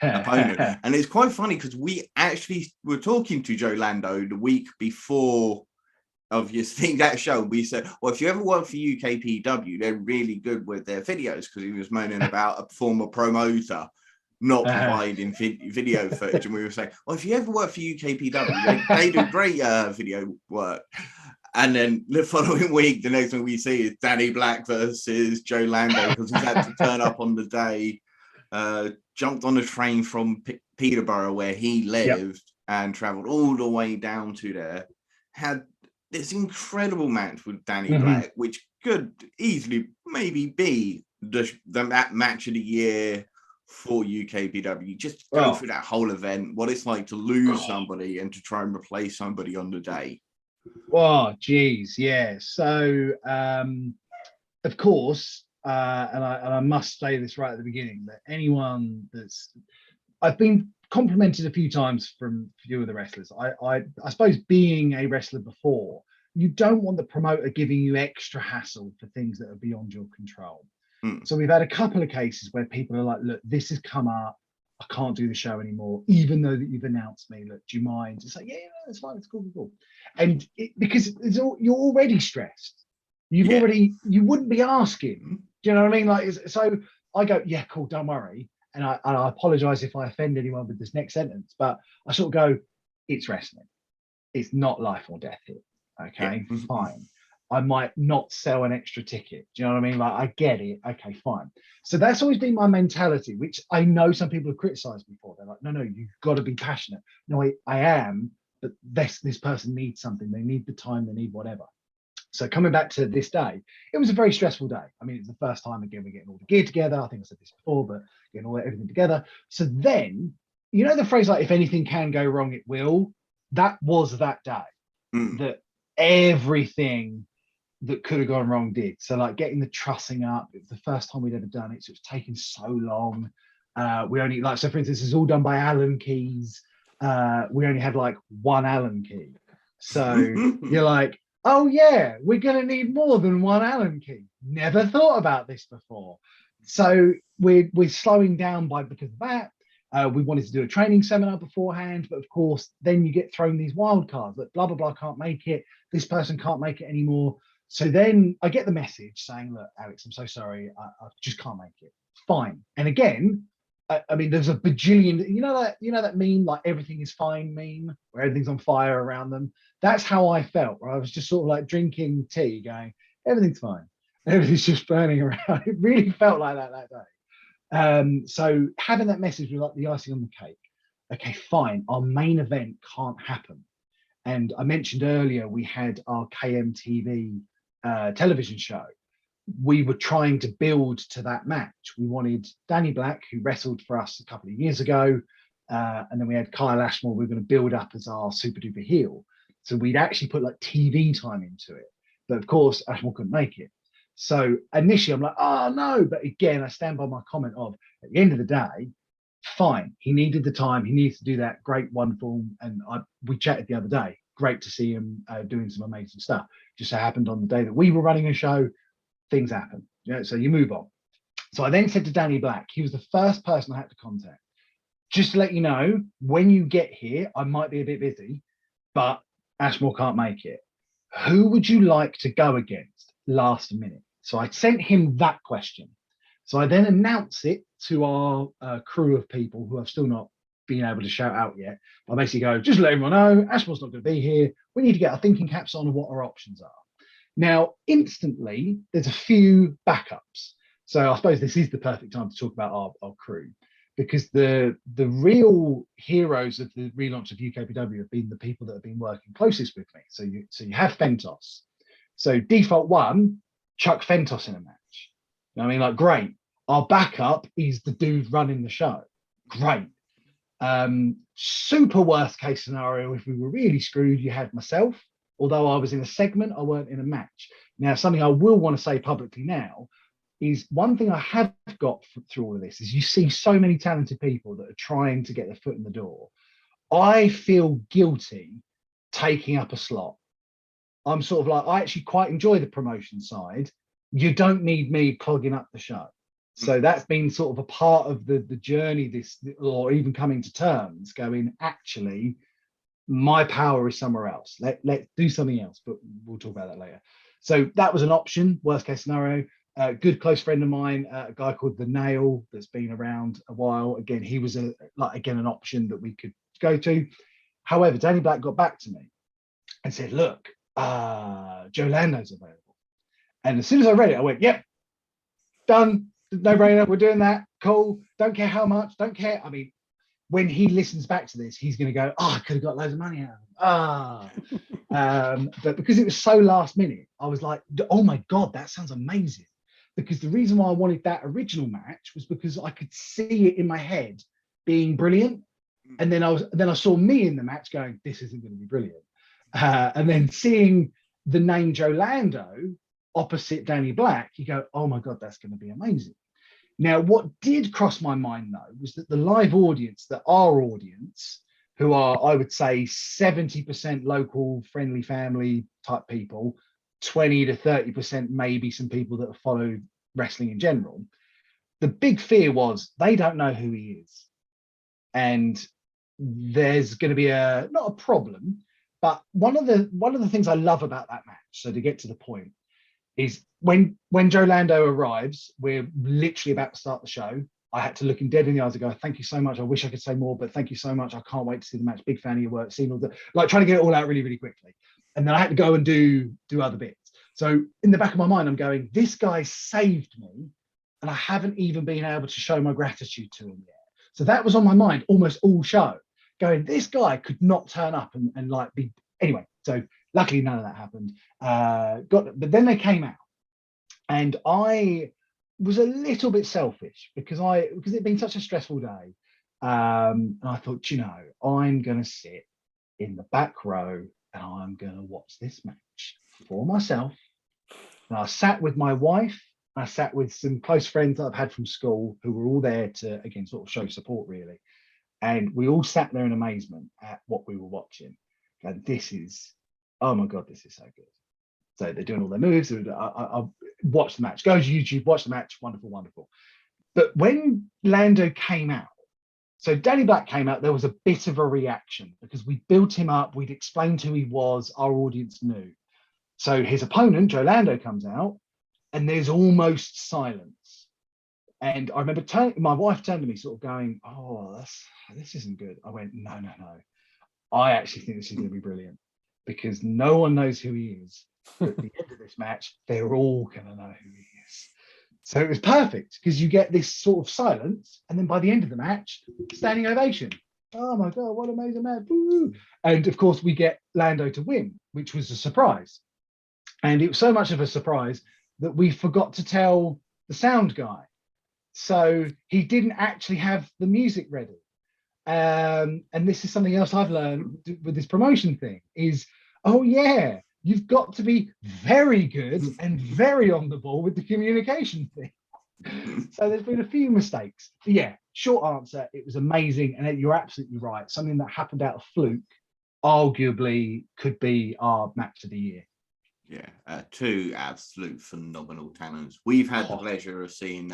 opponent. And it's quite funny because we actually were talking to Joe Lando the week before obviously that show. We said, well, if you ever work for UKPW, they're really good with their videos, because he was moaning about a former promoter not providing video footage. And we were saying, well, if you ever work for UKPW, they do great video work. And then the following week, the next one we see is Danny Black versus Joe Lando, because he had to turn up on the day, jumped on a train from Peterborough, where he lived, and traveled all the way down to there, had this incredible match with Danny Black, which could easily maybe be that match of the year for UKPW. Just go through that whole event, what it's like to lose somebody and to try and replace somebody on the day. Oh, geez, yeah. So, of course, and I must say this right at the beginning, that anyone I've been complimented a few times from a few of the wrestlers. I suppose, being a wrestler before, you don't want the promoter giving you extra hassle for things that are beyond your control. So we've had a couple of cases where people are like, look, this has come up, I can't do the show anymore, even though that you've announced me. Look, do you mind? It's like, yeah, it's fine, it's cool. And because you're already stressed, you wouldn't be asking. Do you know what I mean? Like, so I go, yeah, cool, don't worry. And I apologize if I offend anyone with this next sentence, but I sort of go, it's wrestling. It's not life or death here. Okay, fine. I might not sell an extra ticket. Do you know what I mean? Like, I get it. Okay, fine. So that's always been my mentality, which I know some people have criticized me for. They're like, no, you've got to be passionate. No, I am, but this person needs something. They need the time, they need whatever. So coming back to this day, it was a very stressful day. I mean, it's the first time, again, we're getting all the gear together. I think I said this before, but getting everything together. So then, you know the phrase, like, if anything can go wrong, it will. That was that day. That everything that could have gone wrong did. So, like, getting the trussing up, it was the first time we'd ever done it, so it's taken so long. We only, like, so for instance, it's all done by Allen keys. We only had like one Allen key. So you're like, oh yeah, we're going to need more than one Allen key. Never thought about this before. So we're slowing down because of that. We wanted to do a training seminar beforehand, but of course, then you get thrown these wild cards that blah, blah, blah, can't make it. This person can't make it anymore. So then I get the message saying, look, Alex, I'm so sorry. I just can't make it. Fine. And again, I mean, there's a bajillion, that meme, like everything is fine meme, where everything's on fire around them. That's how I felt, where I was just sort of like drinking tea, going, everything's fine. Everything's just burning around. It really felt like that day. So having that message was like the icing on the cake. Okay, fine. Our main event can't happen. And I mentioned earlier, we had our KMTV television show. We were trying to build to that match. We wanted Danny Black, who wrestled for us a couple of years ago, and then we had Kyle Ashmore. We were going to build up as our super duper heel. So we'd actually put like TV time into it. But of course, Ashmore couldn't make it. So initially I'm like, oh no. But again, I stand by my comment of, at the end of the day, fine. He needed the time. He needs to do that great, wonderful. And we chatted the other day. Great to see him doing some amazing stuff. Just so happened on the day that we were running a show, things happen. So you move on. So I then said to Danny Black, he was the first person I had to contact. Just to let you know, when you get here, I might be a bit busy, but Ashmore can't make it. Who would you like to go against last minute? So I sent him that question. So I then announced it to our crew of people who I've still not been able to shout out yet. I basically go, just let everyone know, Ashmore's not going to be here. We need to get our thinking caps on and what our options are. Now, instantly, there's a few backups. So I suppose this is the perfect time to talk about our crew, because the real heroes of the relaunch of UKPW have been the people that have been working closest with me. So you have Fentos. So default one, chuck Fentos in a match. You know what I mean? Like, great. Our backup is the dude running the show. Great. Super worst case scenario, if we were really screwed, you had myself. Although I was in a segment, I weren't in a match. Now, something I will want to say publicly now is one thing I have got through all of this is you see so many talented people that are trying to get their foot in the door. I feel guilty taking up a slot. I'm sort of like, I actually quite enjoy the promotion side. You don't need me clogging up the show. So that's been sort of a part of the journey, or even coming to terms, going, actually, my power is somewhere else. Let's do something else, but we'll talk about that later. So that was an option, worst case scenario. Good close friend of mine, a guy called The Nail, that's been around a while. Again, he was an option that we could go to. However, Danny Black got back to me and said, look, Joe Lando's available. And as soon as I read it, I went, yep, done, no brainer, we're doing that, cool, don't care how much, don't care. I mean, when he listens back to this, he's going to go, oh, I could have got loads of money out of him. But because it was so last minute, I was like, oh my God, that sounds amazing. Because the reason why I wanted that original match was because I could see it in my head being brilliant. And then I saw me in the match going, this isn't going to be brilliant. And then seeing the name Joe Lando opposite Danny Black, you go, oh my God, that's going to be amazing. Now, what did cross my mind, though, was that the live audience, our audience, who are, I would say, 70% local, friendly family type people, 20 to 30% maybe some people that have followed wrestling in general. The big fear was they don't know who he is. And there's going to be not a problem, but one of the things I love about that match, so to get to the point, is when Joe Lando arrives, we're literally about to start the show. I had to look him dead in the eyes and go, thank you so much. I wish I could say more, but thank you so much. I can't wait to see the match. Big fan of your work. Seen all the, like, trying to get it all out really, really quickly. And then I had to go and do other bits. So in the back of my mind, I'm going, this guy saved me, and I haven't even been able to show my gratitude to him yet. So that was on my mind almost all show, going, this guy could not turn up and like be, anyway. So luckily none of that happened. But then they came out, and I was a little bit selfish because it'd been such a stressful day. And I thought, I'm going to sit in the back row and I'm going to watch this match for myself. And I sat with my wife. I sat with some close friends that I've had from school who were all there to, again, sort of show support, really. And we all sat there in amazement at what we were watching. And this is, oh my God, this is so good. So they're doing all their moves. I watched the match. Go to YouTube, watch the match. Wonderful, wonderful. But when Lando came out, so Danny Black came out, there was a bit of a reaction because we built him up. We'd explained who he was. Our audience knew. So his opponent, Joe Lando, comes out, and there's almost silence. And I remember my wife turned to me sort of going, oh, this isn't good. I went, no, no, no. I actually think this is going to be brilliant because no one knows who he is. But at the end of this match, they're all going to know who he is. So it was perfect because you get this sort of silence. And then by the end of the match, standing ovation. Oh my God, what an amazing match. Woo! And of course, we get Lando to win, which was a surprise. And it was so much of a surprise that we forgot to tell the sound guy. So he didn't actually have the music ready. And this is something else I've learned with this promotion thing is, oh yeah, you've got to be very good and very on the ball with the communication thing. So there's been a few mistakes. But yeah, short answer, it was amazing. And you're absolutely right. Something that happened out of fluke arguably could be our match of the year. Yeah, two absolute phenomenal talents. We've had the pleasure of seeing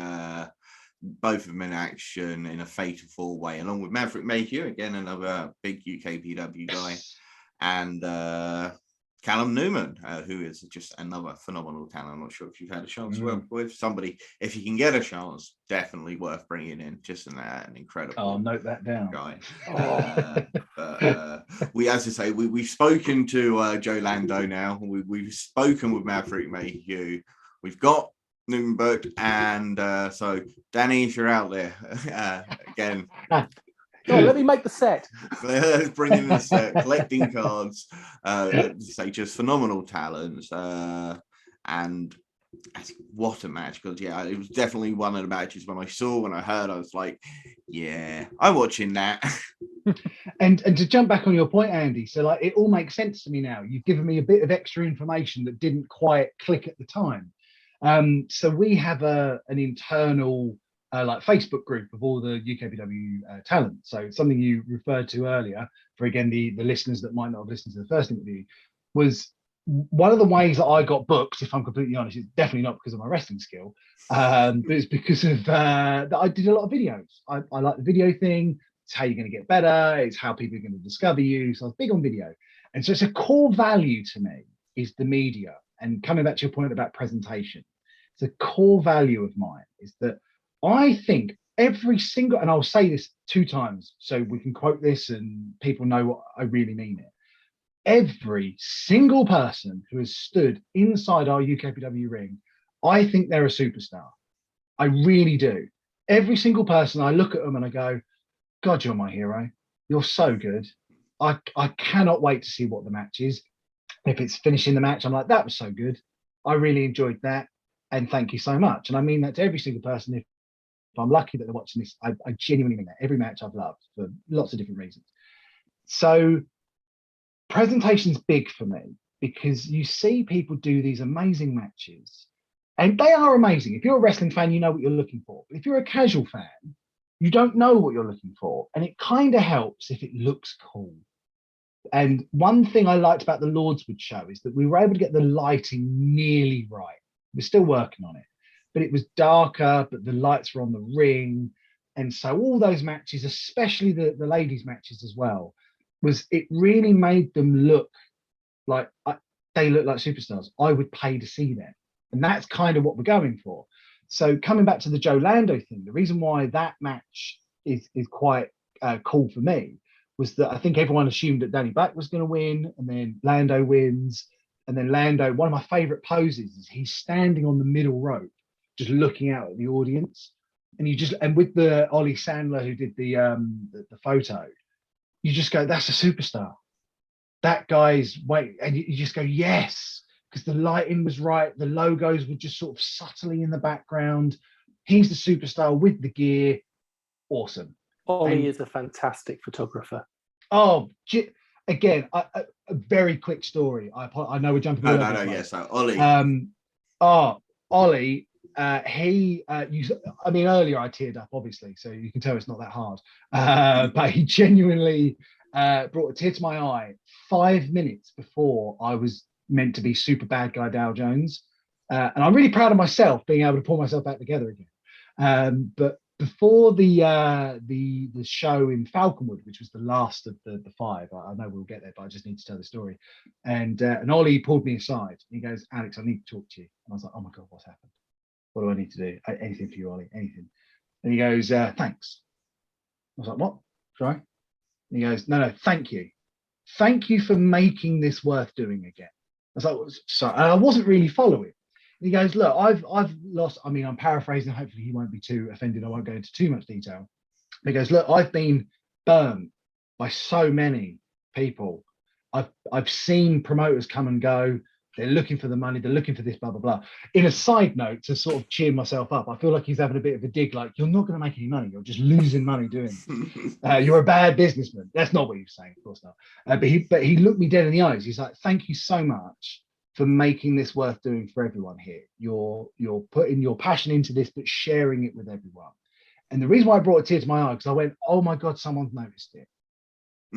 both of them in action in a fatal four-way, along with Maverick Mayhew, again, another big UKPW guy, and Callum Newman, who is just another phenomenal talent. I'm not sure if you've had a chance to work with somebody. If you can get a chance, definitely worth bringing in. Just an incredible. I'll note that down. Guy. We, as I say, we've spoken to Joe Lando now. We've spoken with Maverick Mayhew. We've got Newman booked, and so Danny, if you're out there, again. Oh, let me make the set. Bringing the set, collecting cards, say just phenomenal talents, and what a match! Because yeah, it was definitely one of the matches when I heard, I was like, yeah, I'm watching that. And to jump back on your point, Andy, so like it all makes sense to me now. You've given me a bit of extra information that didn't quite click at the time. So we have an internal like Facebook group of all the UKPW talent. So something you referred to earlier, for again the listeners that might not have listened to the first interview, was one of the ways that I got booked. If I'm completely honest, it's definitely not because of my wrestling skill, but it's because of that I did a lot of videos. I like the video thing. It's how you're going to get better. It's how people are going to discover you. So I was big on video, and so it's a core value to me is the media. And coming back to your point about presentation, it's a core value of mine is that I think every single, and I'll say this 2 times so we can quote this and people know what I really mean it. Every single person who has stood inside our UKPW ring, I think they're a superstar. I really do. Every single person, I look at them and I go, God, you're my hero. You're so good. I cannot wait to see what the match is. If it's finishing the match, I'm like, that was so good. I really enjoyed that. And thank you so much. And I mean that to every single person. If I'm lucky that they're watching this, I genuinely mean that. Every match I've loved for lots of different reasons. So presentation's big for me because you see people do these amazing matches and they are amazing. If you're a wrestling fan, you know what you're looking for. But if you're a casual fan, you don't know what you're looking for. And it kind of helps if it looks cool. And one thing I liked about the Lordswood show is that we were able to get the lighting nearly right. We're still working on it, but it was darker, but the lights were on the ring. And so all those matches, especially the ladies' matches as well, it really made them look like they look like superstars. I would pay to see them. And that's kind of what we're going for. So coming back to the Joe Lando thing, the reason why that match is quite cool for me was that I think everyone assumed that Danny Black was going to win, and then Lando wins. And then Lando, one of my favorite poses is he's standing on the middle rope, just looking out at the audience. And with the Ollie Sandler who did the photo, you just go, that's a superstar. That guy's and you just go, yes, because the lighting was right. The logos were just sort of subtly in the background. He's the superstar with the gear. Awesome. Ollie is a fantastic photographer. Oh, again, a very quick story. I know we're jumping. No. Yes, so Ollie. Ollie. I mean, earlier I teared up, obviously, so you can tell it's not that hard. But he genuinely brought a tear to my eye 5 minutes before I was meant to be super bad guy Dow Jones, and I'm really proud of myself being able to pull myself back together again. But before the show in Falconwood, which was the last of the 5, I know we'll get there, but I just need to tell the story. And Ollie pulled me aside. He goes, Alex, I need to talk to you. And I was like, oh my God, what's happened? What do I need to do? Anything for you, Ollie, anything. And he goes, thanks. I was like, what? Sorry? And he goes, no, thank you. Thank you for making this worth doing again. I was like, sorry. And I wasn't really following. And he goes, look, I've lost, I mean, I'm paraphrasing, hopefully he won't be too offended. I won't go into too much detail. He goes, look, I've been burned by so many people. I've seen promoters come and go. They're looking for the money. They're looking for this, blah, blah, blah. In a side note, to sort of cheer myself up, I feel like he's having a bit of a dig, like, you're not going to make any money. You're just losing money doing this. You're a bad businessman. That's not what he was saying, of course not. But he looked me dead in the eyes. He's like, thank you so much for making this worth doing for everyone here. You're putting your passion into this, but sharing it with everyone. And the reason why I brought a tear to my eye, because I went, oh my God, someone's noticed it.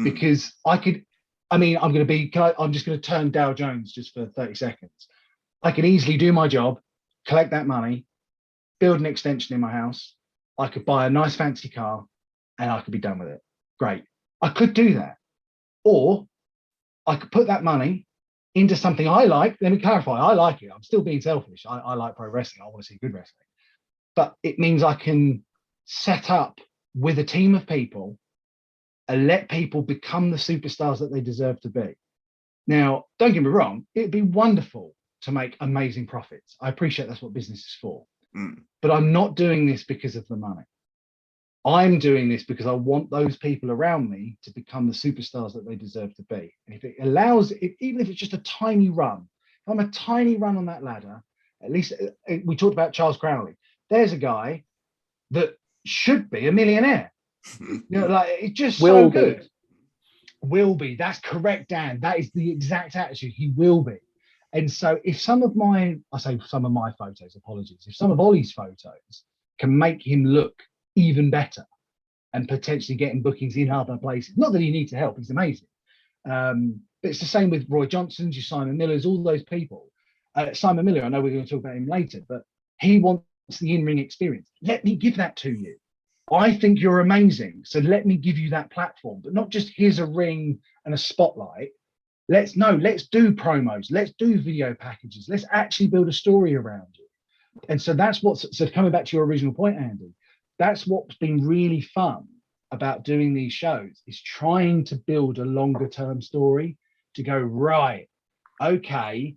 Because I'm just going to turn Dow Jones just for 30 seconds. I could easily do my job, collect that money, build an extension in my house. I could buy a nice fancy car and I could be done with it. Great. I could do that. Or I could put that money into something I like. Let me clarify. I like it. I'm still being selfish. I like pro wrestling. I want to see good wrestling. But it means I can set up with a team of people and let people become the superstars that they deserve to be. Now, don't get me wrong, it'd be wonderful to make amazing profits. I appreciate that's what business is for. But I'm not doing this because of the money. I'm doing this because I want those people around me to become the superstars that they deserve to be. And if it allows, even if it's just a tiny run, if I'm a tiny run on that ladder, at least we talked about Charles Crowley. There's a guy that should be a millionaire. Like it's just so good. Will be. That's correct, Dan. That is the exact attitude. He will be. And so if some of my photos, apologies, if some of Ollie's photos can make him look even better and potentially getting bookings in other places, not that he needs to help, he's amazing. But it's the same with Roy Johnson's, your Simon Millers, all those people. Simon Miller, I know we're going to talk about him later, but he wants the in-ring experience. Let me give that to you. I think you're amazing, so let me give you that platform, but not just here's a ring and a spotlight. Let's do promos, let's do video packages, let's actually build a story around you. And so that's so coming back to your original point, Andy, that's what's been really fun about doing these shows, is trying to build a longer term story to go, right, okay,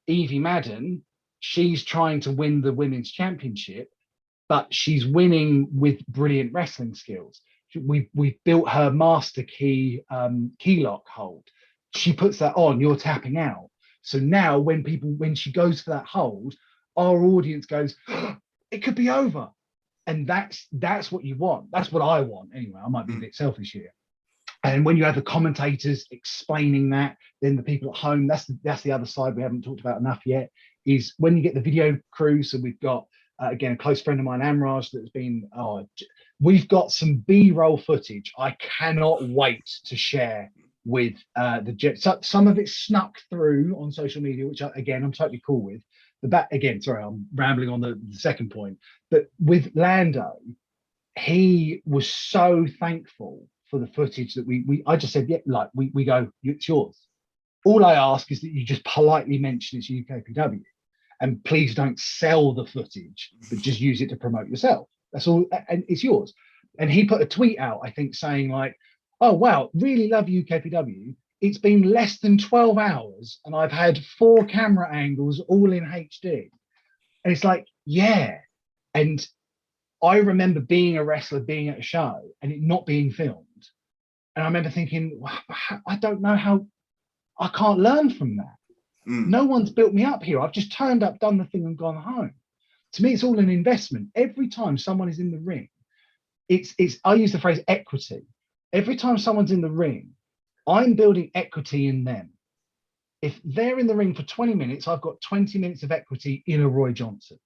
Evie Madden, she's trying to win the women's championship, but she's winning with brilliant wrestling skills. We've built her master key lock hold. She puts that on, you're tapping out. So now when she goes for that hold, our audience goes, oh, it could be over. And that's what you want. That's what I want anyway. I might be a bit selfish here. And when you have the commentators explaining that, then the people at home, that's the other side we haven't talked about enough yet, is when you get the video crew. So we've got, again, a close friend of mine, Amraj, that's been, we've got some B-roll footage I cannot wait to share with some of it snuck through on social media, which again, I'm totally cool with. I'm rambling on the second point, but with Lando, he was so thankful for the footage that I just said, yeah, like we go, it's yours. All I ask is that you just politely mention it's UKPW. And please don't sell the footage, but just use it to promote yourself. That's all, and it's yours. And he put a tweet out, I think, saying like, oh, wow, really love UKPW. It's been less than 12 hours and I've had 4 camera angles all in HD. And it's like, yeah. And I remember being a wrestler, being at a show and it not being filmed. And I remember thinking, wow, I don't know how, I can't learn from that. No one's built me up here. I've just turned up, done the thing and gone home. To me, it's all an investment. Every time someone is in the ring, I use the phrase equity. Every time someone's in the ring, I'm building equity in them. If they're in the ring for 20 minutes, I've got 20 minutes of equity in a Roy Johnson,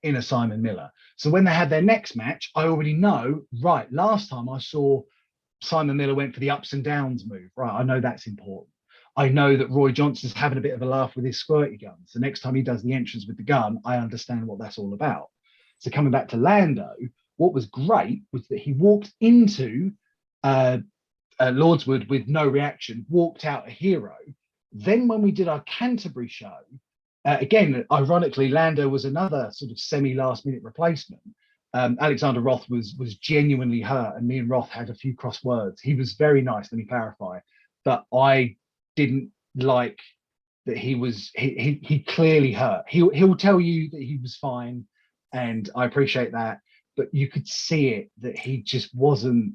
in a Simon Miller. So when they have their next match, I already know, right, last time I saw Simon Miller went for the ups and downs move. Right, I know that's important. I know that Roy Johnson's having a bit of a laugh with his squirty gun. So next time he does the entrance with the gun, I understand what that's all about. So coming back to Lando, what was great was that he walked into Lordswood with no reaction, walked out a hero. Then when we did our Canterbury show, again, ironically, Lando was another sort of semi-last minute replacement. Alexander Roth was genuinely hurt, and me and Roth had a few cross words. He was very nice, let me clarify, but I didn't like that he clearly hurt. He'll tell you that he was fine, and I appreciate that, but you could see it that he just wasn't.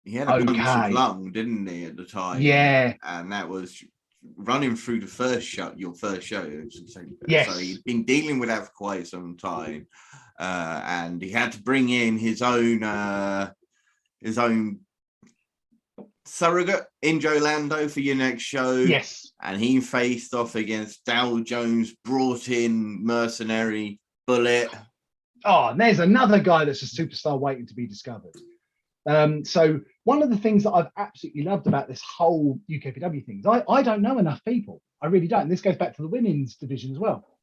He had a okay. lung, didn't he, at the time? Yeah, and that was running through your first show. Yes. So he'd been dealing with that for quite some time, and he had to bring in his own surrogate in Joe Lando for your next show. Yes. And he faced off against Dow Jones, brought in mercenary Bullet. Oh, and there's another guy that's a superstar waiting to be discovered. So one of the things that I've absolutely loved about this whole UKPW thing is I don't know enough people. I really don't. And this goes back to the women's division as well.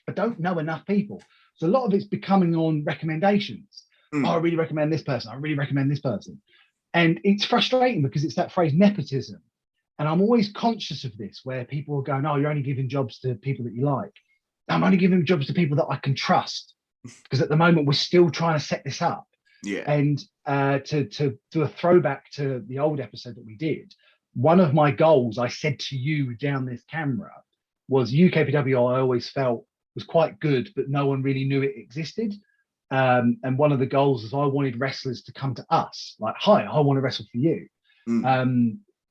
I don't know enough people. So a lot of it's becoming on recommendations. Oh, I really recommend this person. I really recommend this person. And it's frustrating because it's that phrase nepotism. And I'm always conscious of this, where people are going, oh, you're only giving jobs to people that you like. I'm only giving jobs to people that I can trust. Because at the moment, we're still trying to set this up. Yeah. And to do a throwback to the old episode that we did, one of my goals I said to you down this camera was UKPW I always felt was quite good, but no one really knew it existed. And one of the goals is I wanted wrestlers to come to us, like, hi, I want to wrestle for you.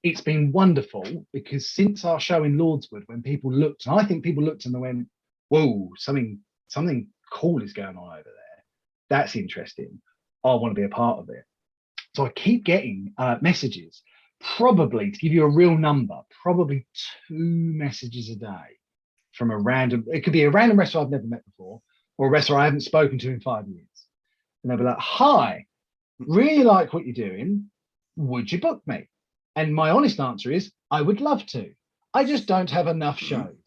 It's been wonderful because since our show in Lordswood, when people looked, and I think people looked and they went, whoa, something cool is going on over there. That's interesting. I want to be a part of it. So I keep getting messages, probably, to give you a real number, probably 2 messages a day from a random, it could be a random wrestler I've never met before, or a wrestler I haven't spoken to in 5 years. And they'll be like, hi, really like what you're doing. Would you book me? And my honest answer is, I would love to. I just don't have enough shows.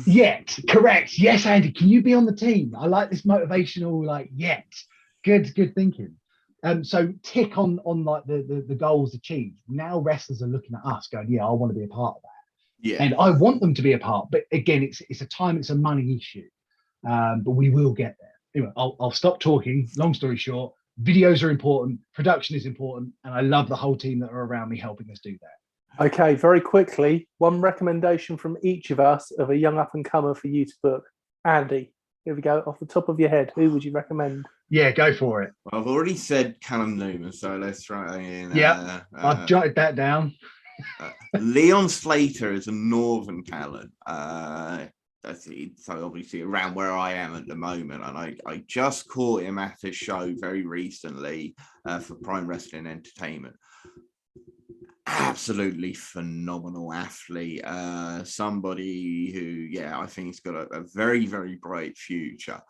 Yet, correct. Yes, Andy, can you be on the team? I like this motivational, like, yet. Good thinking. So tick on like the goals achieved. Now wrestlers are looking at us going, yeah, I want to be a part of that. Yeah. And I want them to be a part, but again, it's a money issue. But we will get there. Anyway, I'll stop talking. Long story short, videos are important, production is important, and I love the whole team that are around me helping us do that. Okay, very quickly, one recommendation from each of us of a young up-and-comer for you to book. Andy, here we go. Off the top of your head, who would you recommend? Yeah, go for it. Well, I've already said Callum Newman, so let's try in. Yeah, I've jotted that down. Leon Slater is a northern talent. So obviously around where I am at the moment, and I just caught him at a show very recently for Prime Wrestling Entertainment. Absolutely phenomenal athlete, somebody who, I think he's got a very, very bright future.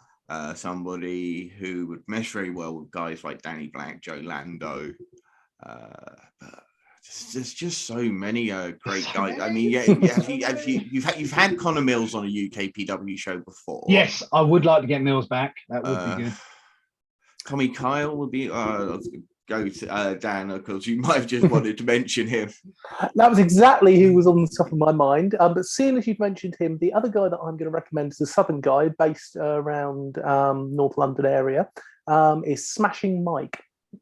Somebody who would mesh very well with guys like Danny Black, Joe Lando. But there's just so many great guys. I mean, you've had Connor Mills on a UKPW show before. Yes, I would like to get Mills back. That would be good. Tommy Kyle would be. Go to Dan, because you might have just wanted to mention him. That was exactly who was on the top of my mind. But seeing as you've mentioned him, the other guy that I'm going to recommend is a southern guy based around North London area, is Smashing Mike.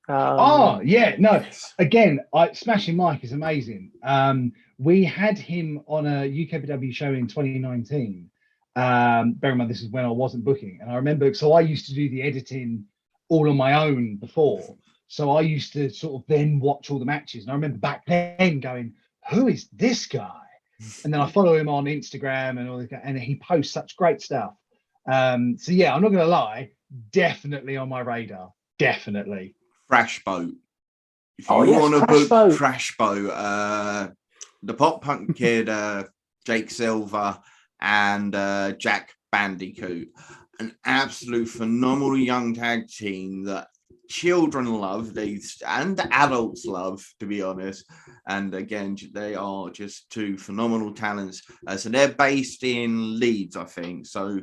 Again, Smashing Mike is amazing. We had him on a UKPW show in 2019. Bear in mind, this is when I wasn't booking, and I remember, so I used to do the editing all on my own before. So I used to sort of then watch all the matches. And I remember back then going, who is this guy? And then I follow him on Instagram and all this, and he posts such great stuff. So yeah, I'm not going to lie, definitely on my radar. Definitely. Crash Boat. If you want to book Crash Boat, the Pop Punk Kid, Jake Silver, and Jack Bandicoot. An absolute phenomenal young tag team that children love, and adults love, to be honest. And again, they are just 2 phenomenal talents. So they're based in Leeds, I think. So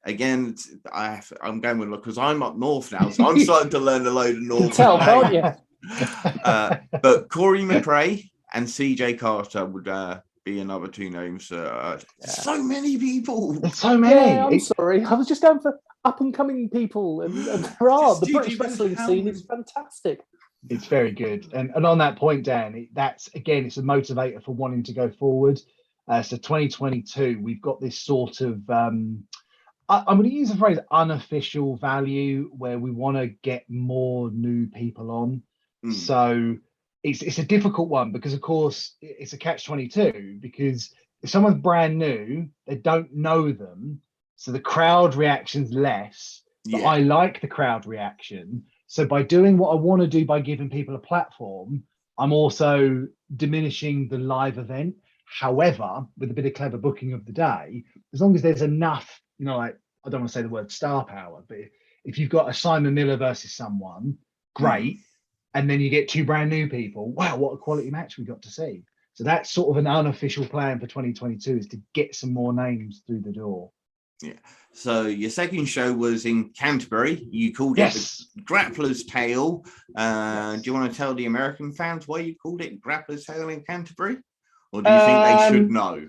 again, I'm going with, because I'm up north now, so I'm starting to learn a load of north. You can tell, can't you? But Corey McRae and CJ Carter would be another two names. So many people. There's so many. Yeah, I'm sorry. I was just going for up and coming people, and there are. The Did you British know wrestling how scene many- is fantastic. It's very good. And on that point, Dan, that's again, it's a motivator for wanting to go forward. So 2022, we've got this sort of, I'm going to use the phrase unofficial value where we want to get more new people on. So it's a difficult one because, of course, it's a catch-22 because if someone's brand new, they don't know them. So the crowd reaction's less. But Yeah. I like the crowd reaction. So by doing what I want to do by giving people a platform, I'm also diminishing the live event. However, with a bit of clever booking of the day, as long as there's enough, like, I don't want to say the word star power, but if you've got a Simon Miller versus someone, great. And then you get two brand new people. Wow, what a quality match we got to see. So that's sort of an unofficial plan for 2022 is to get some more names through the door. Yeah. So your second show was in Canterbury. You called it the Grappler's Tale. Do you want to tell the American fans why you called it Grappler's Tale in Canterbury? Or do you think they should know?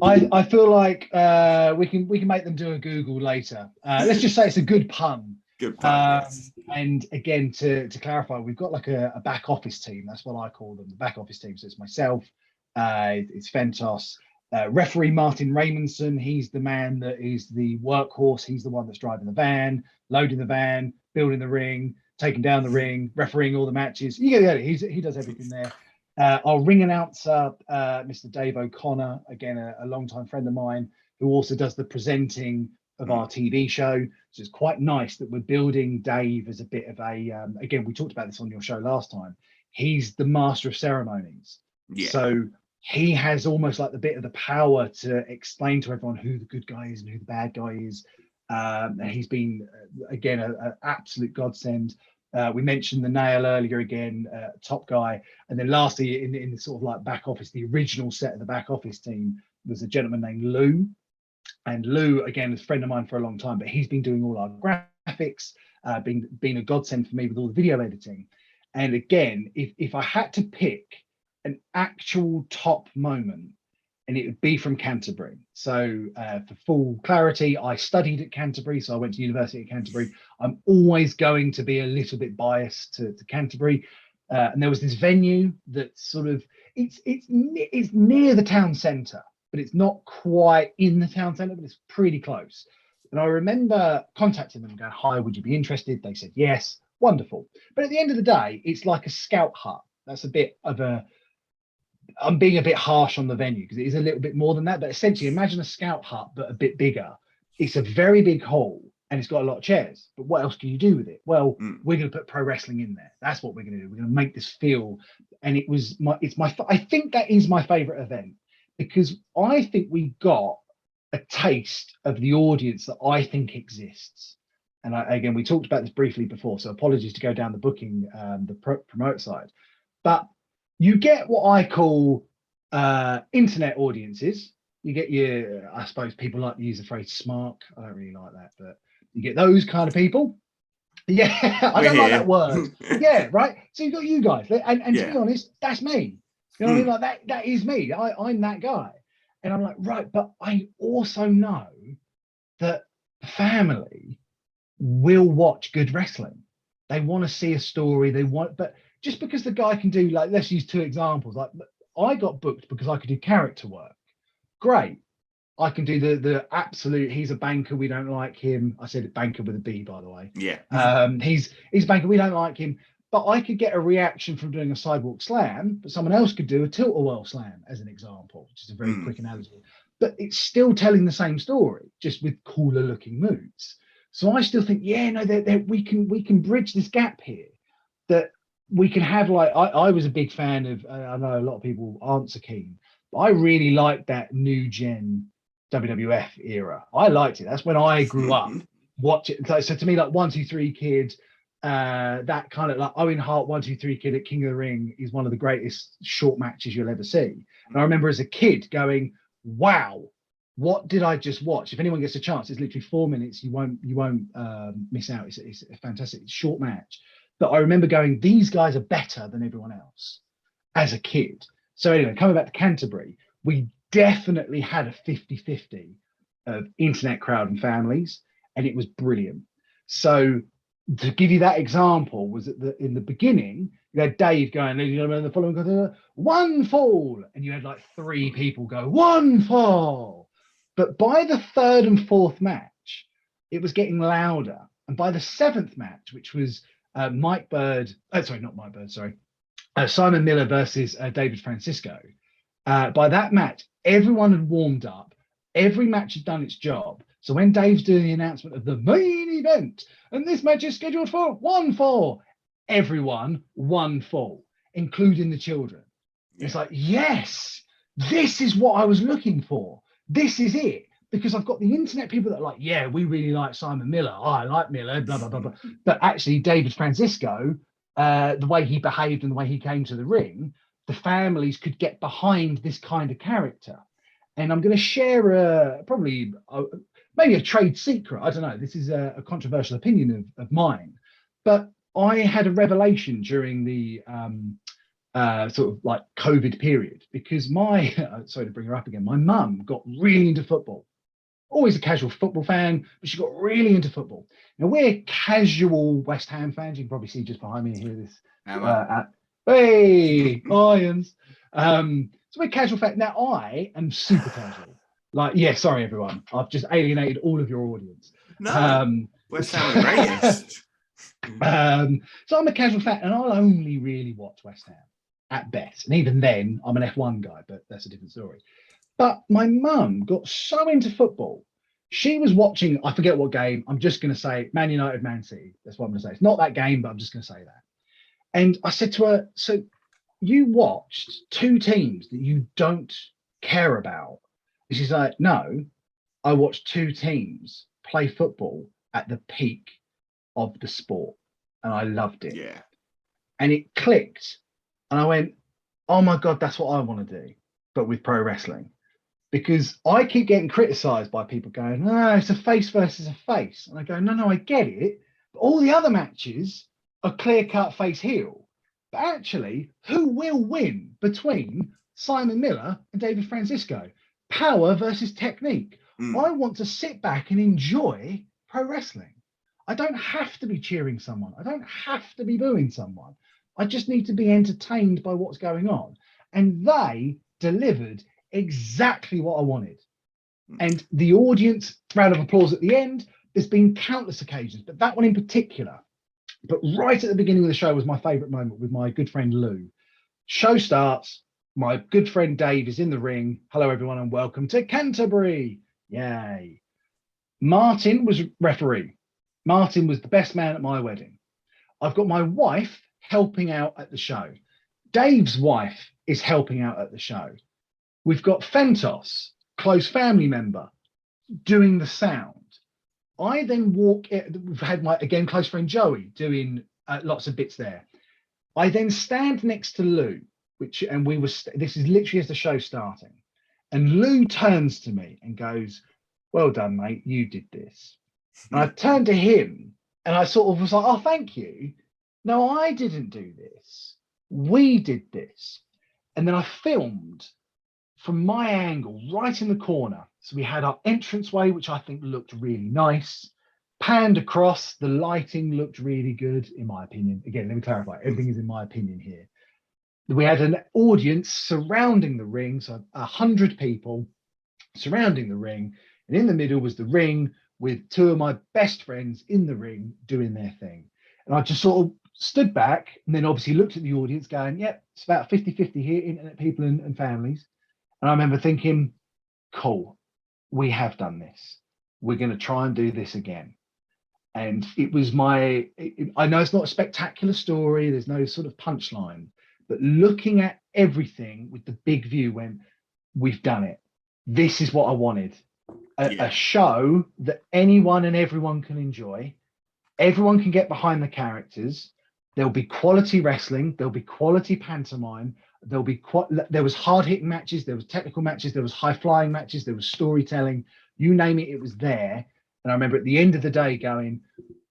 I feel like we can make them do a Google later. Let's just say it's a good pun. Good pun, yes. And again, to clarify, we've got like a back office team. That's what I call them, the back office team. So it's myself, it's Fentos, referee Martin Raymondson. He's the man that is the workhorse. He's the one that's driving the van, loading the van, building the ring, taking down the ring, refereeing all the matches. You get it. He does everything there. Our ring announcer, Mr. Dave O'Connor, again, a longtime friend of mine, who also does the presenting of our TV show. So it's quite nice that we're building Dave as a bit of a, again, we talked about this on your show last time. He's the master of ceremonies. Yeah. So he has almost like the bit of the power to explain to everyone who the good guy is and who the bad guy is. He's been, again, an absolute godsend. We mentioned the Nail earlier again, top guy. And then lastly, in the sort of like back office, the original set of the back office team was a gentleman named Lou. And Lou, again, is a friend of mine for a long time, but he's been doing all our graphics, been a godsend for me with all the video editing. And again, if I had to pick an actual top moment, and it would be from Canterbury. So for full clarity, I studied at Canterbury, so I went to university at Canterbury. I'm always going to be a little bit biased to Canterbury. And there was this venue that sort of, it's near the town centre, but it's not quite in the town centre, but it's pretty close. And I remember contacting them and going, hi, would you be interested? They said, yes, wonderful. But at the end of the day, it's like a scout hut. That's a bit of a, I'm being a bit harsh on the venue because it is a little bit more than that. But essentially, imagine a scout hut, but a bit bigger. It's a very big hall and it's got a lot of chairs. But what else can you do with it? Well, we're going to put pro wrestling in there. That's what we're going to do. We're going to make this feel. And I think that is my favorite event because I think we got a taste of the audience that I think exists. And again, we talked about this briefly before, so apologies to go down the booking, the promote side. But you get what I call internet audiences. You get your, I suppose people like to use the phrase smart. I don't really like that, but you get those kind of people. Yeah, I don't like that word. Yeah, right. So you've got you guys. And to be honest, that's me. You know what I mean? Like that is me. I'm that guy. And I'm like, right, but I also know that the family will watch good wrestling. They want to see a story. But just because the guy can do, like, let's use two examples. Like, I got booked because I could do character work. Great. I can do the absolute, he's a banker, we don't like him. I said banker with a B, by the way. Yeah. He's a banker, we don't like him. But I could get a reaction from doing a sidewalk slam, but someone else could do a tilt-a-whirl slam, as an example, which is a very quick analogy. But it's still telling the same story, just with cooler looking moves. So I still think, we can bridge this gap here. That we can have, like, I was a big fan of, I know a lot of people aren't so keen, but I really liked that new gen WWF era. I liked it. That's when I grew up. Watch it. So to me, like 1, 2, 3 Kid, that kind of like Owen Hart 1, 2, 3 Kid at King of the Ring is one of the greatest short matches you'll ever see. And I remember as a kid going, wow, what did I just watch? If anyone gets a chance, it's literally 4 minutes. You won't miss out. It's a fantastic short match. But I remember going, these guys are better than everyone else as a kid. So anyway, coming back to Canterbury, we definitely had a 50-50 of internet crowd and families, and it was brilliant. So to give you that example, was that in the beginning, you had Dave going, ladies and gentlemen, the following one fall, and you had like 3 people go, one fall. But by the 3rd and 4th match, it was getting louder. And by the 7th match, which was Simon Miller versus David Francisco, by that match, everyone had warmed up. Every match had done its job. So when Dave's doing the announcement of the main event, and this match is scheduled for 1 fall, everyone 1 fall, including the children. Yeah. It's like, yes, this is what I was looking for. This is it. Because I've got the internet people that are like, yeah, we really like Simon Miller. Oh, I like Miller, blah, blah, blah, blah. But actually, David Francisco, the way he behaved and the way he came to the ring, the families could get behind this kind of character. And I'm going to share maybe a trade secret. I don't know. This is a controversial opinion of mine. But I had a revelation during the sort of like COVID period, because sorry to bring her up again, my mum got really into football. Always a casual football fan, but she got really into football. Now, we're casual West Ham fans. You can probably see just behind me here this. Hey, Lions. So we're casual fans. Now, I am super casual. Like, yeah, sorry, everyone. I've just alienated all of your audience. No, West Ham are greatest. So I'm a casual fan, and I'll only really watch West Ham at best. And even then, I'm an F1 guy, but that's a different story. But my mum got so into football. She was watching, I forget what game, I'm just going to say Man United, Man City. That's what I'm going to say. It's not that game, but I'm just going to say that. And I said to her, so you watched 2 teams that you don't care about? And she's like, no, I watched 2 teams play football at the peak of the sport. And I loved it. Yeah. And it clicked. And I went, oh my God, that's what I want to do, but with pro wrestling. Because I keep getting criticized by people going, no, it's a face versus a face. And I go, no, I get it. But all the other matches are clear-cut face heel. But actually, who will win between Simon Miller and David Francisco? Power versus technique. I want to sit back and enjoy pro wrestling. I don't have to be cheering someone. I don't have to be booing someone. I just need to be entertained by what's going on. And they delivered exactly what I wanted. And the audience, round of applause at the end. There's been countless occasions, but that one in particular. But right at the beginning of the show was my favorite moment with my good friend Lou. Show starts. My good friend Dave is in the ring. Hello, everyone, and welcome to Canterbury. Yay. Martin was referee. Martin was the best man at my wedding. I've got my wife helping out at the show. Dave's wife is helping out at the show. We've got Fentos, close family member, doing the sound. I then walk in, we've had my, again, close friend Joey doing lots of bits there. I then stand next to Lou, this is literally as the show starting. And Lou turns to me and goes, well done, mate, you did this. And I turned to him and I sort of was like, oh, thank you. No, I didn't do this. We did this. And then I filmed from my angle right in the corner. So we had our entranceway, which I think looked really nice. Panned across, the lighting looked really good, in my opinion. Again, let me clarify, everything is in my opinion here. We had an audience surrounding the ring, so 100 people surrounding the ring. And in the middle was the ring with 2 of my best friends in the ring doing their thing. And I just sort of stood back and then obviously looked at the audience going, yep, it's about 50-50 here, internet people and families. And I remember thinking, cool, we have done this. We're going to try and do this again. And it was I know it's not a spectacular story. There's no sort of punchline, but looking at everything with the big view when we've done it. This is what I wanted. A show that anyone and everyone can enjoy. Everyone can get behind the characters. There'll be quality wrestling. There'll be quality pantomime. There was hard-hitting matches. There was technical matches. There was high-flying matches. There was storytelling. You name it, it was there. And I remember at the end of the day going,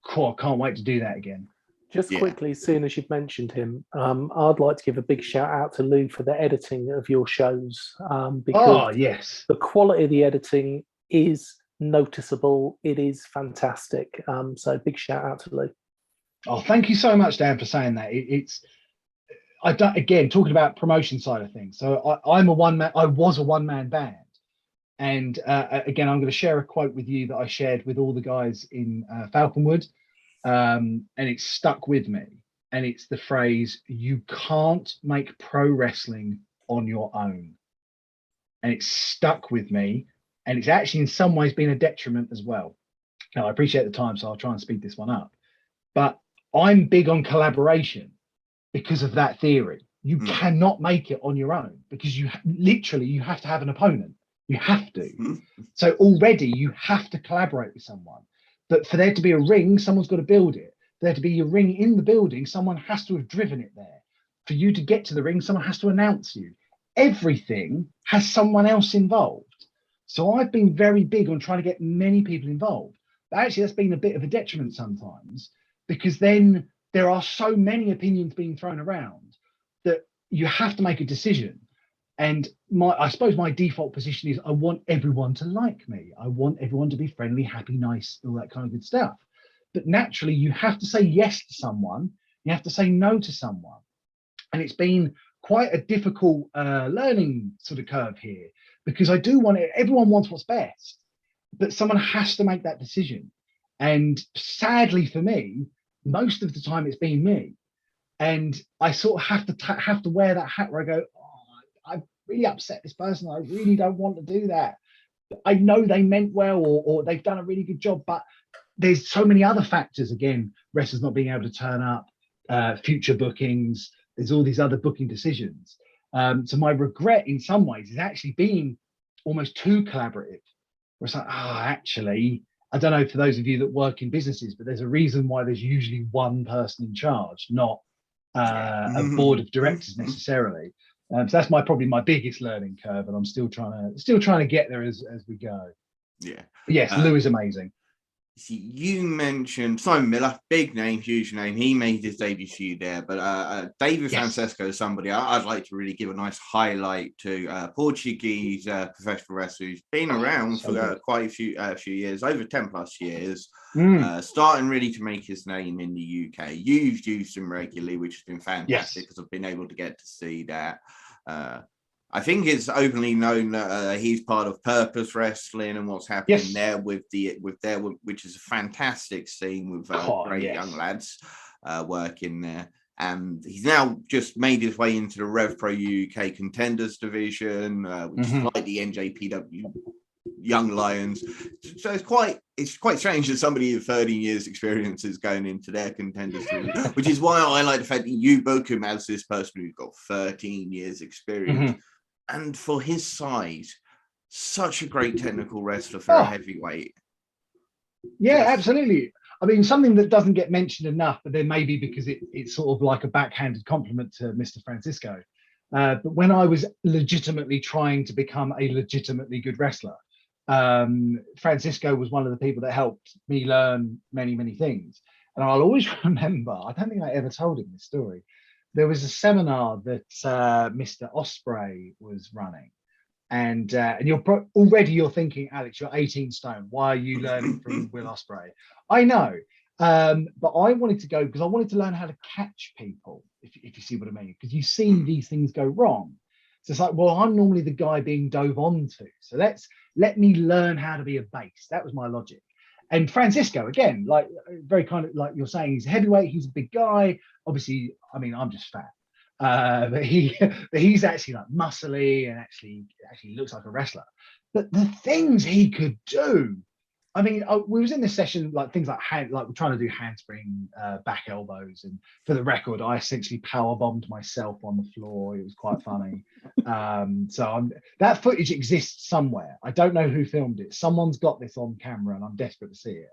cool, I can't wait to do that again. Just Yeah. quickly, as soon as you've mentioned him, I'd like to give a big shout out to Lou for the editing of your shows, because Oh, yes. the quality of the editing is noticeable. It is fantastic. So big shout out to Lou. Oh, thank you so much, Dan, for saying that. I don't, again, talking about promotion side of things. So I was a one-man band. And again, I'm going to share a quote with you that I shared with all the guys in Falconwood. And it's stuck with me. And it's the phrase, "You can't make pro wrestling on your own." And it's stuck with me. And it's actually in some ways been a detriment as well. Now, I appreciate the time, so I'll try and speed this one up. But I'm big on collaboration because of that theory. You cannot make it on your own because you have to have an opponent. You have to. So already you have to collaborate with someone. But for there to be a ring, someone's got to build it. For there to be a ring in the building, someone has to have driven it there. For you to get to the ring, someone has to announce you. Everything has someone else involved. So I've been very big on trying to get many people involved. But actually, that's been a bit of a detriment sometimes, because then there are so many opinions being thrown around that you have to make a decision. And I suppose my default position is I want everyone to like me. I want everyone to be friendly, happy, nice, all that kind of good stuff. But naturally, you have to say yes to someone. You have to say no to someone. And it's been quite a difficult learning sort of curve here, because I do want it. Everyone wants what's best, but someone has to make that decision. And sadly for me, most of the time it's been me. And I sort of have to wear that hat where I go, oh, I've really upset this person. I really don't want to do that. I know they meant well, or they've done a really good job, but there's so many other factors. Again, wrestlers not being able to turn up, future bookings, there's all these other booking decisions. So my regret in some ways is actually being almost too collaborative. Where it's like, actually, I don't know for those of you that work in businesses, but there's a reason why there's usually one person in charge, not a board of directors necessarily. So that's probably my biggest learning curve, and I'm still trying to get there as we go. Yeah. But yes, Lou is amazing. See, you mentioned Simon Miller, big name, huge name. He made his debut there, but David Francesco is somebody I'd like to really give a nice highlight to. Portuguese professional wrestler who's been around for quite a few years, over 10 plus years, starting really to make his name in the UK. You've used him regularly, which has been fantastic because I've been able to get to see that. I think it's openly known that he's part of Purpose Wrestling and what's happening there which is a fantastic scene with great young lads working there. And he's now just made his way into the Rev Pro UK Contenders division, which is like the NJPW Young Lions. So it's quite strange that somebody with 13 years experience is going into their Contenders division, which is why I like the fact that you book him as this person who's got 13 years experience. And for his size, such a great technical wrestler for a heavyweight. Yeah, absolutely. I mean, something that doesn't get mentioned enough, but then maybe because it's sort of like a backhanded compliment to Mr. Francisco. But when I was legitimately trying to become a legitimately good wrestler, Francisco was one of the people that helped me learn many, many things. And I'll always remember, I don't think I ever told him this story. There was a seminar that Mr. Osprey was running. And you're thinking, Alex, you're 18 stone. Why are you learning from Will Ospreay? I know, but I wanted to go because I wanted to learn how to catch people, if you see what I mean, because you see these things go wrong. So it's like, well, I'm normally the guy being dove onto, so let me learn how to be a base. That was my logic. And Francisco, again, like very kind of like you're saying, he's a heavyweight, he's a big guy. Obviously, I mean, I'm just fat. But he's actually like muscly and actually looks like a wrestler. But the things he could do, I mean, we was in this session like things like we're trying to do handspring, back elbows, and for the record, I essentially power bombed myself on the floor. It was quite funny. That footage exists somewhere. I don't know who filmed it. Someone's got this on camera, and I'm desperate to see it.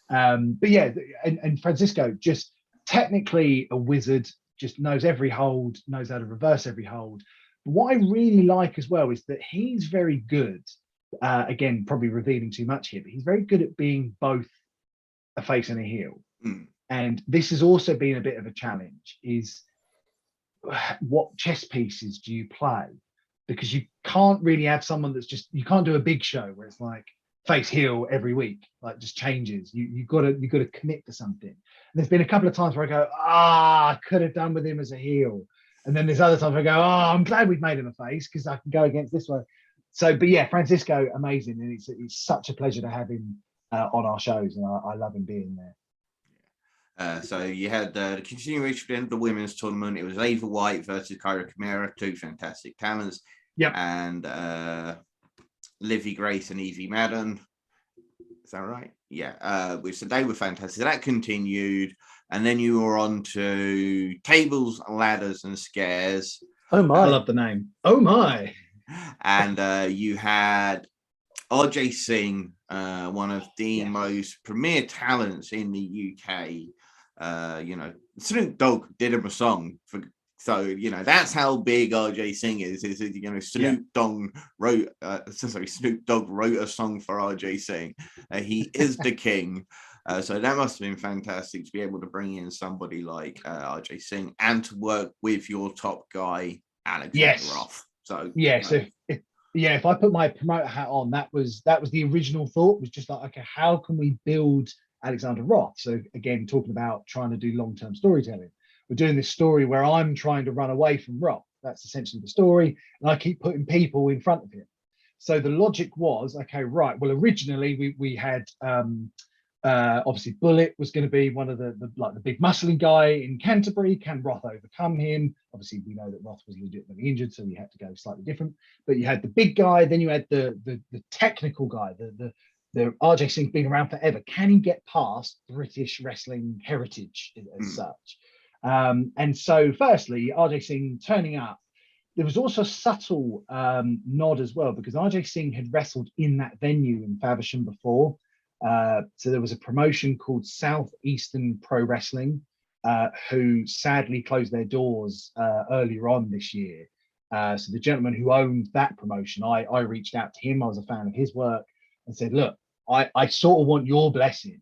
But yeah, and Francisco, just technically a wizard. Just knows every hold, knows how to reverse every hold. But what I really like as well is that he's very good. Again, probably revealing too much here, but he's very good at being both a face and a heel. And this has also been a bit of a challenge, is what chess pieces do you play? Because you can't really have someone that's just, you can't do a big show where it's like face heel every week, like just changes. You've got to commit to something. And there's been a couple of times where I go, I could have done with him as a heel. And then there's other times I go, I'm glad we've made him a face because I can go against this one. So, but yeah, Francisco, amazing. And it's such a pleasure to have him on our shows. And I love him being there. So you had the continuation of the women's tournament. It was Ava White versus Kyra Chimera, two fantastic talents. Yep. And Livy Grace and Evie Madden. Is that right? Yeah. Which they were fantastic. That continued. And then you were on to Tables, Ladders, and Scares. Oh my! I love the name. Oh my! And you had RJ Singh, one of the most premier talents in the UK. Snoop Dogg did him a song so that's how big RJ Singh is. Snoop Dogg wrote a song for RJ Singh. He is the king. So that must have been fantastic to be able to bring in somebody like RJ Singh and to work with your top guy, Alexander Roth. So if I put my promoter hat on, that was the original thought, was just like, okay, how can we build Alexander Roth? So again, talking about trying to do long-term storytelling, we're doing this story where I'm trying to run away from Roth. That's essentially the story, and I keep putting people in front of him. So the logic was, okay, right, well, originally we had obviously Bullet was going to be one of the big muscling guy in Canterbury. Can Roth overcome him? Obviously, we know that Roth was legitimately injured, so we had to go slightly different. But you had the big guy, then you had the technical guy, the RJ Singh's been around forever. Can he get past British wrestling heritage as such? And so, firstly, RJ Singh turning up. There was also a subtle nod as well, because RJ Singh had wrestled in that venue in Faversham before. So there was a promotion called Southeastern Pro Wrestling, who sadly closed their doors earlier on this year. So the gentleman who owned that promotion, I reached out to him. I was a fan of his work and said, look, I sort of want your blessing,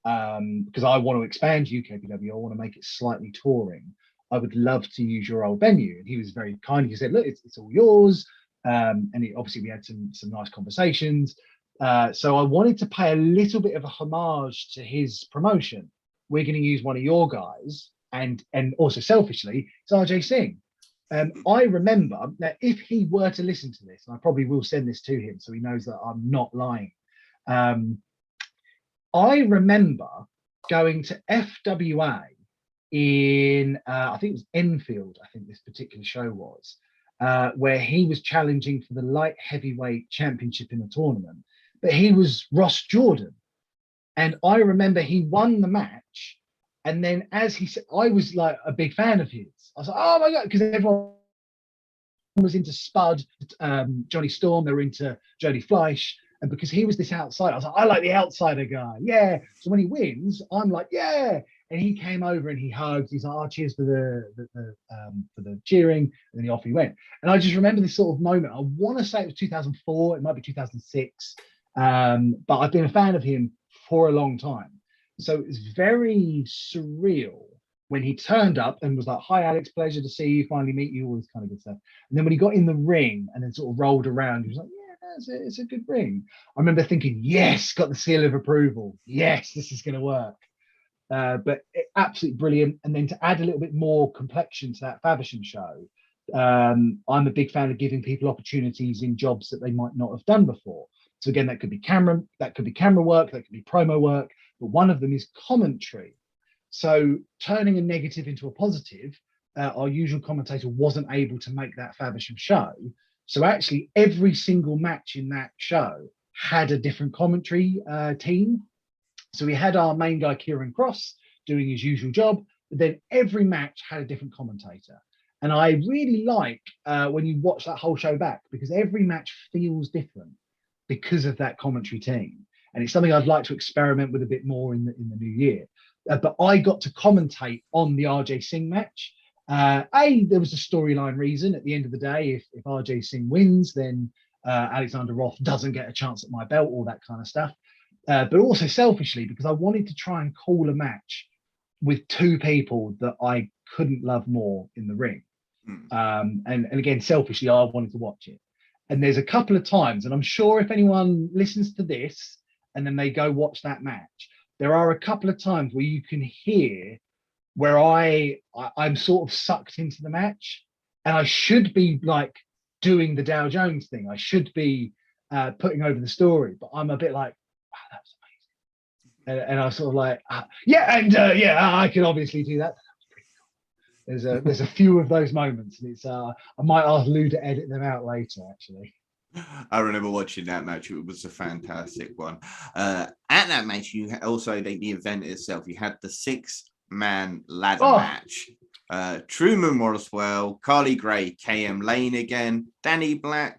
because I want to expand UKPW. I want to make it slightly touring. I would love to use your old venue. And he was very kind. He said, look, it's all yours. And obviously we had some nice conversations. So I wanted to pay a little bit of a homage to his promotion. We're going to use one of your guys, and also selfishly, it's RJ Singh. I remember that if he were to listen to this, and I probably will send this to him so he knows that I'm not lying. I remember going to FWA in, I think it was Enfield, I think this particular show was, where he was challenging for the light heavyweight championship in a tournament. But he was Ross Jordan. And I remember he won the match. And then as he said, I was like a big fan of his. I was like, oh my God, because everyone was into Spud, Johnny Storm, they were into Jody Fleisch. And because he was this outsider, I was like, I like the outsider guy. Yeah. So when he wins, I'm like, yeah. And he came over and he hugged. He's like, oh, cheers for the cheering. And then off he went. And I just remember this sort of moment. I want to say it was 2004. It might be 2006. But I've been a fan of him for a long time. So it's very surreal when he turned up and was like, hi, Alex, pleasure to see you, finally meet you, all this kind of good stuff. And then when he got in the ring and then sort of rolled around, he was like, yeah, it's a good ring. I remember thinking, yes, got the seal of approval. Yes, this is going to work. But absolutely brilliant. And then to add a little bit more complexion to that Faversham show, I'm a big fan of giving people opportunities in jobs that they might not have done before. So again, that could be camera work, that could be promo work, but one of them is commentary. So turning a negative into a positive, our usual commentator wasn't able to make that Faversham show. So actually every single match in that show had a different commentary team. So we had our main guy, Kieran Cross, doing his usual job, but then every match had a different commentator. And I really like when you watch that whole show back, because every match feels different because of that commentary team. And it's something I'd like to experiment with a bit more in the new year. But I got to commentate on the RJ Singh match. There was a storyline reason. At the end of the day, if RJ Singh wins, then Alexander Roth doesn't get a chance at my belt, all that kind of stuff. But also selfishly, because I wanted to try and call a match with two people that I couldn't love more in the ring. And again, selfishly, I wanted to watch it. And there's a couple of times, and I'm sure if anyone listens to this and then they go watch that match, there are a couple of times where you can hear where I'm sort of sucked into the match, and I should be like doing the Dow Jones thing. I should be putting over the story, but I'm a bit like, wow, that was amazing. And I was sort of like, I can obviously do that. There's a few of those moments, and it's I might ask Lou to edit them out later. Actually, I remember watching that match. It was a fantastic one. At that match, you also the event itself. You had the 6-man ladder match. Truman Roswell, Carly Gray, KM Lane again, Danny Black,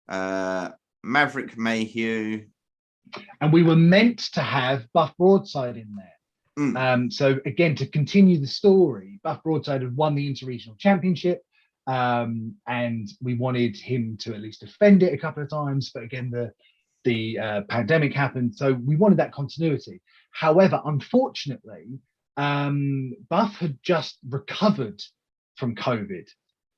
Maverick Mayhew, and we were meant to have Buff Broadside in there. So again, to continue the story, Buff Broadside had won the Interregional Championship, and we wanted him to at least defend it a couple of times. But again, the pandemic happened, so we wanted that continuity. However, unfortunately, Buff had just recovered from COVID,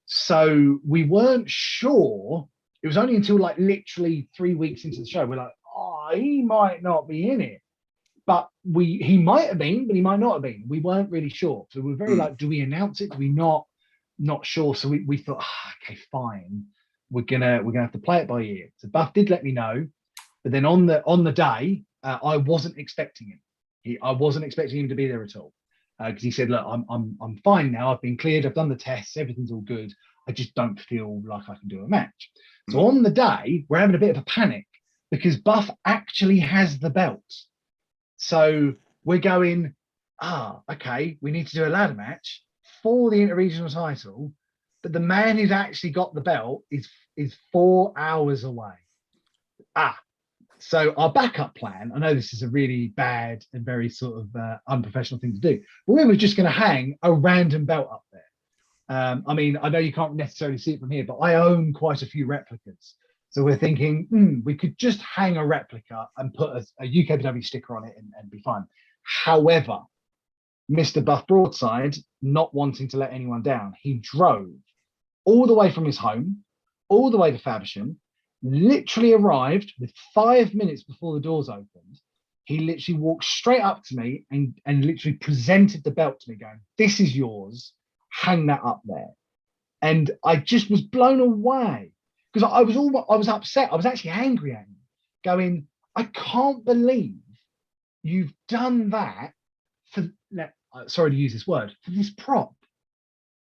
so we weren't sure. It was only until like literally 3 weeks into the show we're like, oh, he might not be in it. But he might have been, but he might not have been. We weren't really sure. So we were very like, do we announce it? Do we not? Not sure. So we thought, okay, fine. We're gonna have to play it by ear. So Buff did let me know, but then on the day, I wasn't expecting him. I wasn't expecting him to be there at all, because he said, look, I'm fine now. I've been cleared. I've done the tests. Everything's all good. I just don't feel like I can do a match. So on the day, we're having a bit of a panic because Buff actually has the belt. So we're going, okay, we need to do a ladder match for the interregional title, but the man who's actually got the belt is 4 hours away. So our backup plan, I know this is a really bad and very sort of unprofessional thing to do, but we were just going to hang a random belt up there. I mean, I know you can't necessarily see it from here, but I own quite a few replicas. So we're thinking, we could just hang a replica and put a UKPW sticker on it and be fine. However, Mr. Buff Broadside, not wanting to let anyone down, he drove all the way from his home, all the way to Faversham, literally arrived with 5 minutes before the doors opened. He literally walked straight up to me and literally presented the belt to me going, this is yours, hang that up there. And I just was blown away. Because I was upset. I was actually angry at him, going, I can't believe you've done that for, sorry to use this word, for this prop.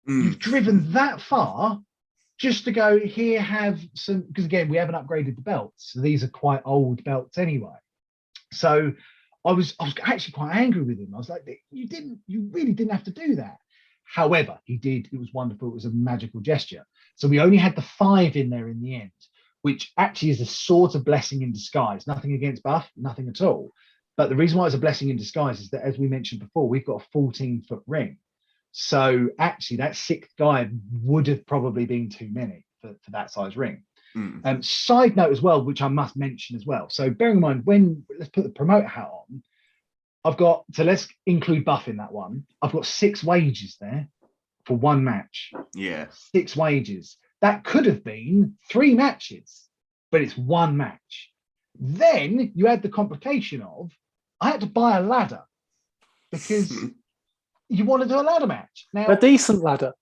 You've driven that far just to go, here, have some, because again, we haven't upgraded the belts. So these are quite old belts anyway. So I was actually quite angry with him. I was like, you really didn't have to do that. However, he did. It was wonderful. It was a magical gesture. So we only had the 5 in there in the end, which actually is a sort of blessing in disguise. Nothing against Buff, nothing at all. But the reason why it's a blessing in disguise is that, as we mentioned before, we've got a 14-foot ring. So actually that 6th guy would have probably been too many for that size ring. Side note as well, which I must mention as well. So bearing in mind, let's put the promoter hat on, so let's include Buff in that one. I've got 6 wages there for one match. Yeah. 6 wages. That could have been 3 matches, but it's one match. Then you add the complication of, I had to buy a ladder because you want to do a ladder match. Now, a decent ladder.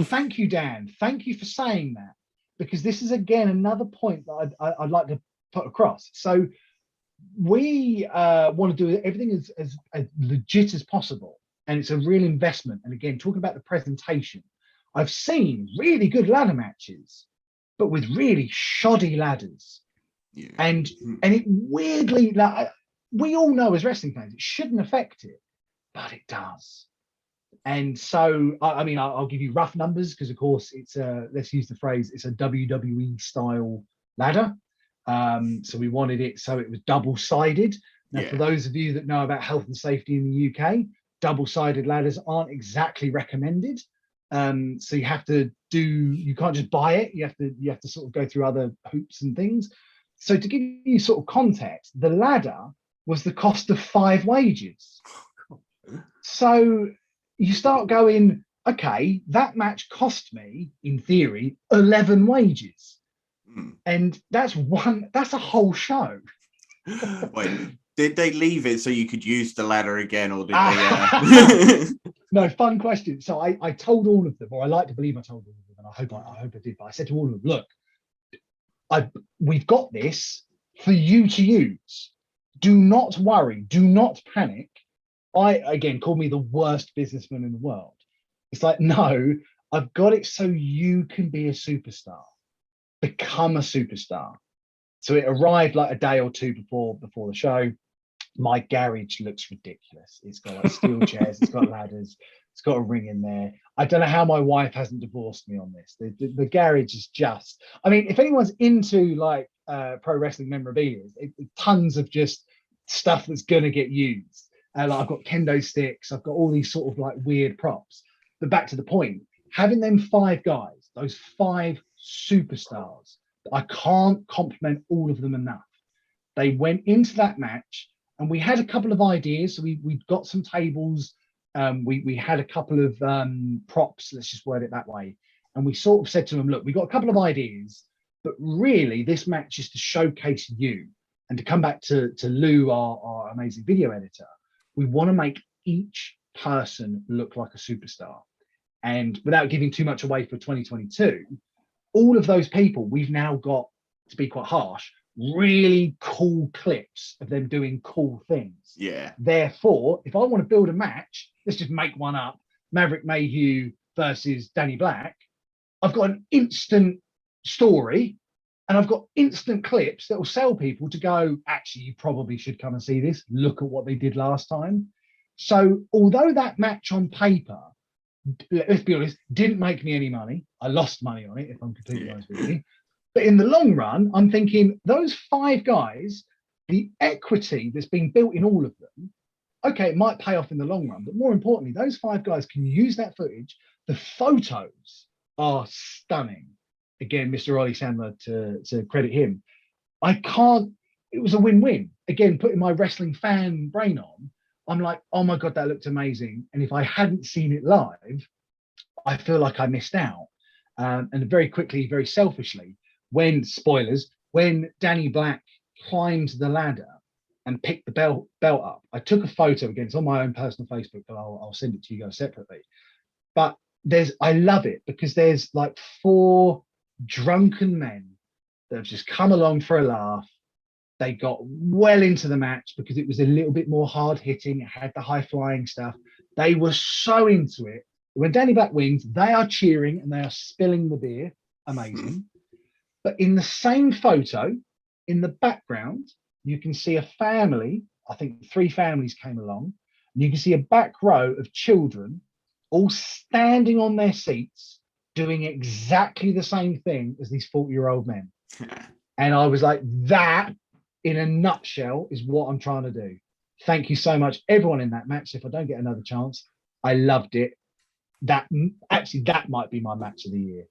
Thank you, Dan. Thank you for saying that, because this is, again, another point that I'd like to put across. So we want to do everything as legit as possible, and it's a real investment. And again, talking about the presentation, I've seen really good ladder matches, but with really shoddy ladders. Yeah. And it weirdly, like, we all know as wrestling fans, it shouldn't affect it, but it does. And so, I mean, I'll give you rough numbers because, of course, it's let's use the phrase, it's a WWE style ladder. So we wanted it so it was double-sided. Now, for those of you that know about health and safety in the UK, double-sided ladders aren't exactly recommended. So you have to you can't just buy it. You have to sort of go through other hoops and things. So to give you sort of context, the ladder was the cost of 5 wages. So you start going, okay, that match cost me, in theory, 11 wages. And that's a whole show. Wait, did they leave it so you could use the ladder again, or did they? No, fun question. So I told all of them, or I like to believe I told all of them, and I hope I did. But I said to all of them, look, we've got this for you to use. Do not worry. Do not panic. Again, call me the worst businessman in the world. It's like, no, I've got it so you can be a superstar, become a superstar. So it arrived like a day or two before the show. My garage looks ridiculous. It's got like steel chairs, it's got ladders, it's got a ring in there. I don't know how my wife hasn't divorced me on this. The garage is just, I mean, if anyone's into like pro wrestling memorabilia, tons of just stuff that's gonna get used. Like I've got kendo sticks, I've got all these sort of like weird props. But back to the point, having them 5 guys, those 5 superstars, I can't compliment all of them enough. They went into that match, and we had a couple of ideas. So we got some tables. We had a couple of props. Let's just word it that way. And we sort of said to them, look, we got a couple of ideas, but really this match is to showcase you. And to come back to Lou, our amazing video editor, we want to make each person look like a superstar. And without giving too much away for 2022, all of those people, we've now got, to be quite harsh, really cool clips of them doing cool things. Yeah. Therefore, if I want to build a match, let's just make one up, Maverick Mayhew versus Danny Black, I've got an instant story and I've got instant clips that will sell people to go, actually, you probably should come and see this. Look at what they did last time. So although that match on paper, let's be honest, didn't make me any money. I lost money on it, if I'm completely honest with you. But in the long run, I'm thinking those 5 guys, the equity that's been built in all of them, okay, it might pay off in the long run. But more importantly, those 5 guys can use that footage. The photos are stunning. Again, Mr. Ollie Sandler, to credit him. It was a win-win. Again, putting my wrestling fan brain on, I'm like, oh my God, that looked amazing. And if I hadn't seen it live, I feel like I missed out. And very quickly, very selfishly, when Danny Black climbed the ladder and picked the belt up, I took a photo. Again, it's on my own personal Facebook, but I'll send it to you guys separately. But I love it because there's like 4 drunken men that have just come along for a laugh. They got well into the match because it was a little bit more hard hitting. It had the high flying stuff. They were so into it. When Danny Black wins, they are cheering and they are spilling the beer. Amazing. But in the same photo, in the background, you can see a family. I think 3 families came along. And you can see a back row of children all standing on their seats doing exactly the same thing as these 40-year-old men. And I was like, that in a nutshell is what I'm trying to do. Thank you so much, everyone in that match. If I don't get another chance, I loved it. That might be my match of the year.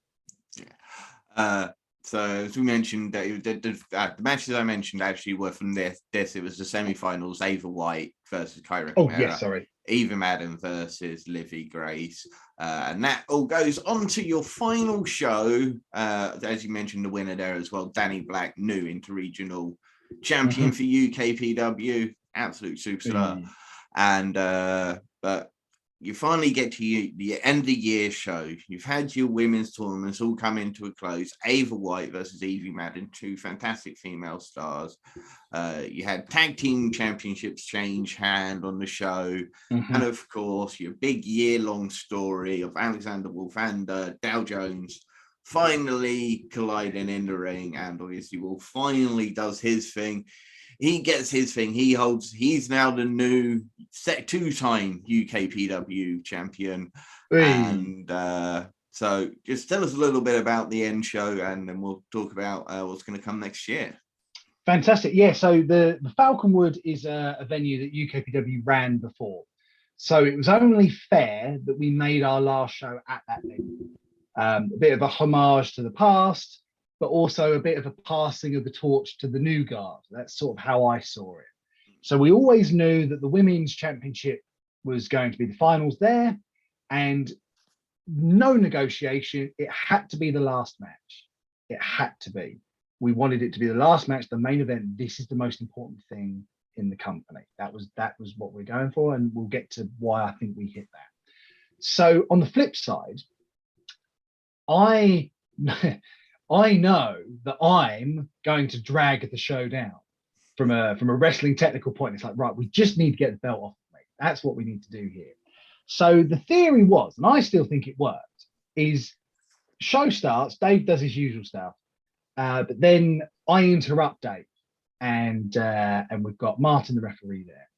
So as we mentioned, the matches I mentioned actually were from this. It was the semi-finals: Ava White versus Kyra. Oh yeah, sorry. Eva Madden versus Livy Grace, and that all goes on to your final show. As you mentioned, the winner there as well, Danny Black, new interregional champion for UKPW, absolute superstar. And but you finally get to the end of the year show. You've had your women's tournaments all come into a close. Ava White versus Evie Madden, 2 fantastic female stars. You had tag team championships change hand on the show. And of course, your big year-long story of Alexander Wolf and Dow Jones finally colliding in the ring. And obviously Wolf finally does his thing. He gets his thing. He's now the new 2-time UKPW champion. And so just tell us a little bit about the end show, and then we'll talk about what's going to come next year. Fantastic. Yeah, so the Falconwood is a venue that UKPW ran before. So it was only fair that we made our last show at that venue. A bit of a homage to the past, but also a bit of a passing of the torch to the new guard. That's sort of how I saw it. So we always knew that the women's championship was going to be the finals there, and no negotiation. It had to be the last match. It had to be. We wanted it to be the last match, the main event. This is the most important thing in the company. That was what we're going for, and we'll get to why I think we hit that. So on the flip side, I know that I'm going to drag the show down from a wrestling technical point. It's like, right, we just need to get the belt off, mate. That's what we need to do here. So the theory was, and I still think it worked, is show starts, Dave does his usual stuff, but then I interrupt Dave, and we've got Martin, the referee, there,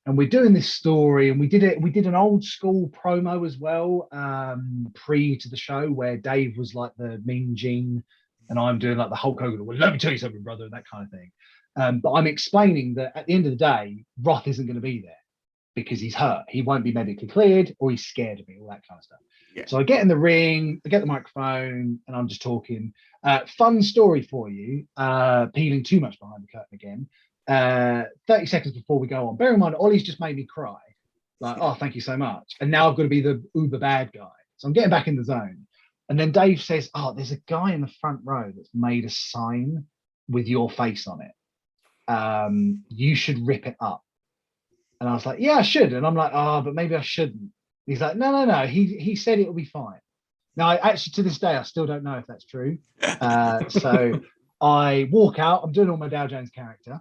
and we're doing this story, and we did an old school promo as well, pre to the show, where Dave was like the Mean Gene, and I'm doing like the Hulk Hogan, well, let me tell you something, brother, and that kind of thing. But I'm explaining that at the end of the day, Roth isn't going to be there because he's hurt. He won't be medically cleared, or he's scared of me, all that kind of stuff. Yeah. So I get in the ring, I get the microphone, and I'm just talking. Fun story for you, peeling too much behind the curtain again. 30 seconds before we go on, bear in mind, Ollie's just made me cry. Like, oh, thank you so much. And now I've got to be the uber bad guy. So I'm getting back in the zone. And then Dave says, oh, there's a guy in the front row that's made a sign with your face on it. You should rip it up. And I was like, yeah, I should. And I'm like, oh, but maybe I shouldn't. He's like, no. He said it'll be fine. Now, actually, to this day, I still don't know if that's true. So I walk out. I'm doing all my Dow Jones character.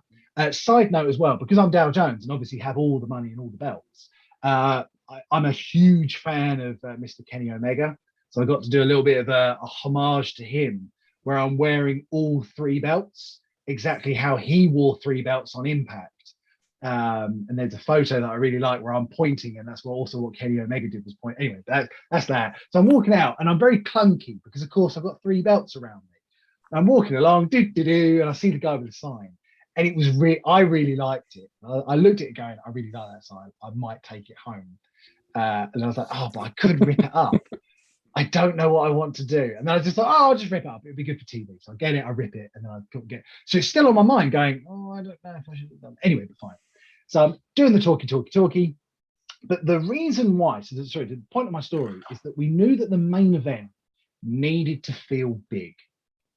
Side note as well, because I'm Dow Jones and obviously have all the money and all the belts, I'm a huge fan of Mr. Kenny Omega. So I got to do a little bit of a homage to him, where I'm wearing all 3 belts, exactly how he wore 3 belts on Impact. And there's a photo that I really like where I'm pointing, and that's what Kenny Omega did, was point. Anyway, that's that. So I'm walking out, and I'm very clunky because, of course, I've got 3 belts around me. And I'm walking along, and I see the guy with the sign, and it was I really liked it. I looked at it going, I really like that sign. I might take it home. And I was like, oh, but I could rip it up. I don't know what I want to do. And then I just thought, oh, I'll just rip it up. It'd be good for TV. So I get it, I rip it, and then I couldn't get it. So it's still on my mind going, oh, I don't know if I should have done it. Anyway, but fine. So I'm doing the talky. But the reason why, the point of my story is that we knew that the main event needed to feel big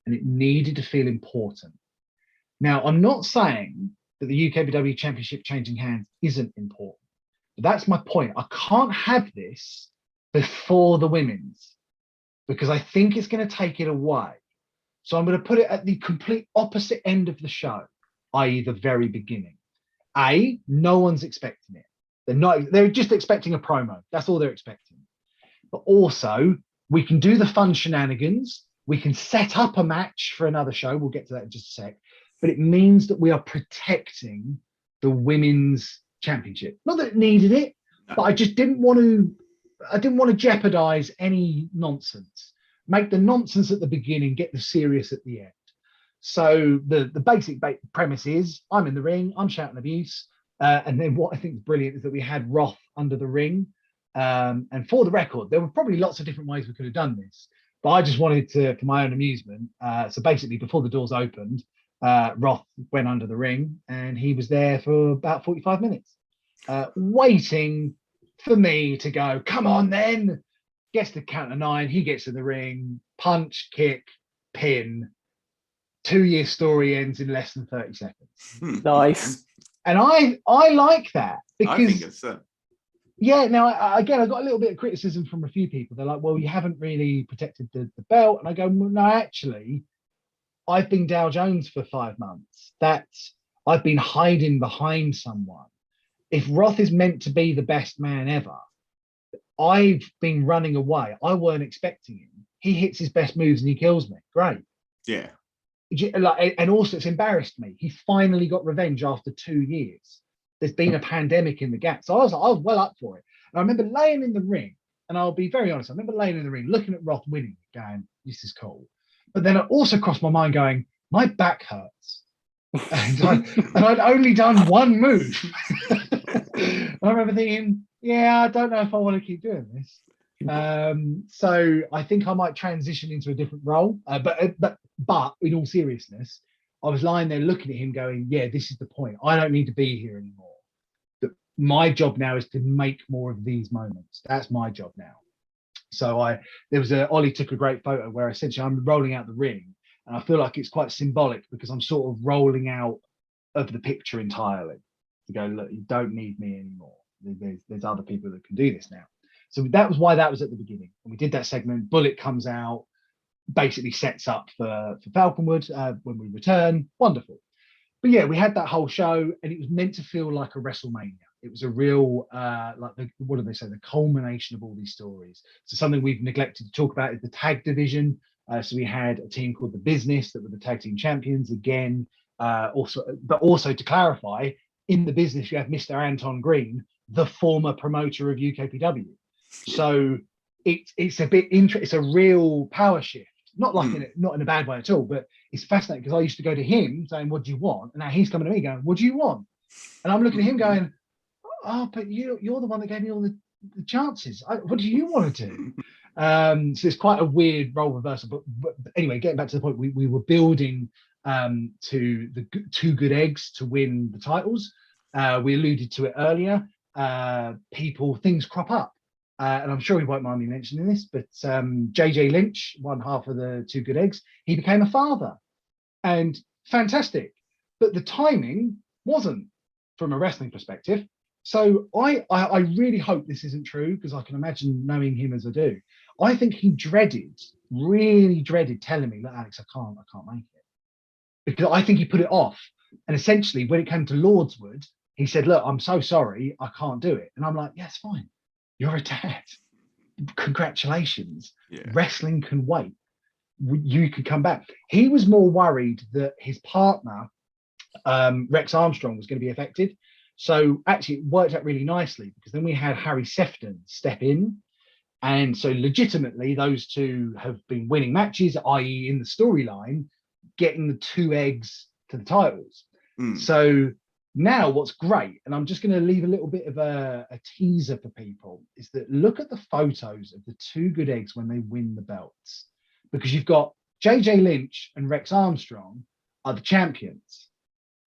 and it needed to feel important. Now, I'm not saying that the UKPW Championship changing hands isn't important, but that's my point. I can't have this before the women's because I think it's going to take it away. So I'm going to put it at the complete opposite end of the show, i.e. the very beginning. No one's expecting it. They're just expecting a promo. That's all they're expecting. But also, we can do the fun shenanigans. We can set up a match for another show. We'll get to that in just a sec. But it means that we are protecting the women's championship. Not that it needed it, but I just didn't want to jeopardize any nonsense. Make the nonsense at the beginning, get the serious at the end. So the basic premise is I'm in the ring, I'm shouting abuse. And then what I think is brilliant is that we had Roth under the ring. And for the record, there were probably lots of different ways we could have done this, but I just wanted to, for my own amusement. So basically, before the doors opened, Roth went under the ring and he was there for about 45 minutes, waiting for me to go, come on then. Gets the count of 9, he gets in the ring, punch, kick, pin. 2-year story ends in less than 30 seconds. Nice. And I like that because I think it's yeah. Now again, I got a little bit of criticism from a few people. They're like, "Well, you haven't really protected the belt," and I go, well, "No, actually, I've been Dow Jones for 5 months. I've been hiding behind someone. If Roth is meant to be the best man ever, I've been running away. I weren't expecting him. He hits his best moves and he kills me. Great. Yeah. And also it's embarrassed me. He finally got revenge after 2 years. There's been a pandemic in the gap. So I was well up for it. And I remember laying in the ring, and I'll be very honest, I remember laying in the ring, looking at Roth winning, going, this is cool. But then it also crossed my mind going, my back hurts. and I'd only done one move. I remember thinking, yeah, I don't know if I want to keep doing this. So I think I might transition into a different role. But in all seriousness, I was lying there looking at him going, yeah, this is the point. I don't need to be here anymore. my job now is to make more of these moments. That's my job now. So Ollie took a great photo where essentially I'm rolling out the ring, and I feel like it's quite symbolic because I'm sort of rolling out of the picture entirely to go, look, you don't need me anymore. There's other people that can do this now. So that was why that was at the beginning. And we did that segment. Bullet comes out, basically sets up for Falconwood when we return. Wonderful. But yeah, we had that whole show, and it was meant to feel like a WrestleMania. It was a real, what do they say, the culmination of all these stories. So something we've neglected to talk about is the tag division. So we had a team called The Business that were the tag team champions again. Also to clarify, in The Business, you have Mr. Anton Green, the former promoter of UKPW. So it's a bit interesting. It's a real power shift. Not in a bad way at all, but it's fascinating because I used to go to him saying, "What do you want?" And now he's coming to me going, "What do you want?" And I'm looking at him going, "Oh, but you're the one that gave me all the chances. What do you want to do?" So it's quite a weird role reversal. But anyway, getting back to the point, we were building to the two good eggs to win the titles. We alluded to it earlier. Things crop up. And I'm sure he won't mind me mentioning this, but JJ Lynch, one half of the two good eggs, he became a father, and fantastic. But the timing wasn't from a wrestling perspective. So I really hope this isn't true, because I can imagine, knowing him as I do, I think he really dreaded telling me, "Look, Alex, I can't make it," because I think he put it off. And essentially, when it came to Lordswood, he said, "Look, I'm so sorry, I can't do it." And I'm like, "Yeah, it's fine. You're a dad. Congratulations. Yeah. Wrestling can wait. You could come back." He was more worried that his partner, Rex Armstrong, was going to be affected. So actually it worked out really nicely, because then we had Harry Sefton step in. And so legitimately those two have been winning matches, i.e. in the storyline, getting the two eggs to the titles. So now what's great, and I'm just going to leave a little bit of a teaser for people, is that look at the photos of the two good eggs when they win the belts, because you've got JJ Lynch and Rex Armstrong are the champions.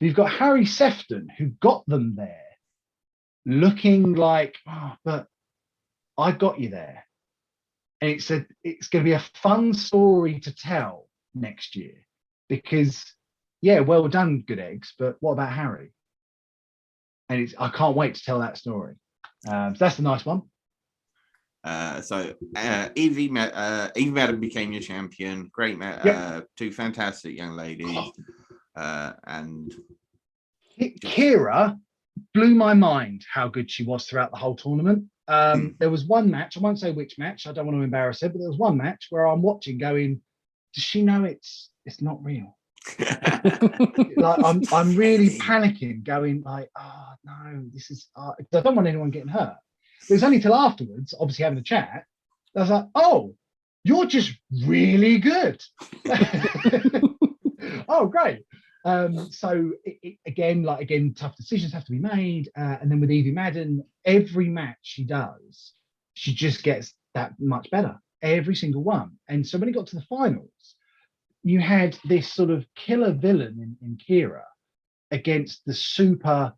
You've got Harry Sefton, who got them there, looking like, "Oh, but I got you there." And it's going to be a fun story to tell next year, because yeah, well done, good eggs, but what about Harry? And I can't wait to tell that story. So that's the nice one. Evie Madden became your champion. Great, two fantastic young ladies. And Kira blew my mind how good she was throughout the whole tournament. There was one match, I won't say which match, I don't want to embarrass her, but there was one match where I'm watching going, does she know it's not real? Like I'm really panicking, going like, "Oh no, this is," I don't want anyone getting hurt. It was only till afterwards, obviously having a chat, I was like, "Oh, you're just really good." Oh, great. So again, tough decisions have to be made. And then with Evie Madden, every match she does, she just gets that much better, every single one. And so when it got to the finals, you had this sort of killer villain in Kira against the super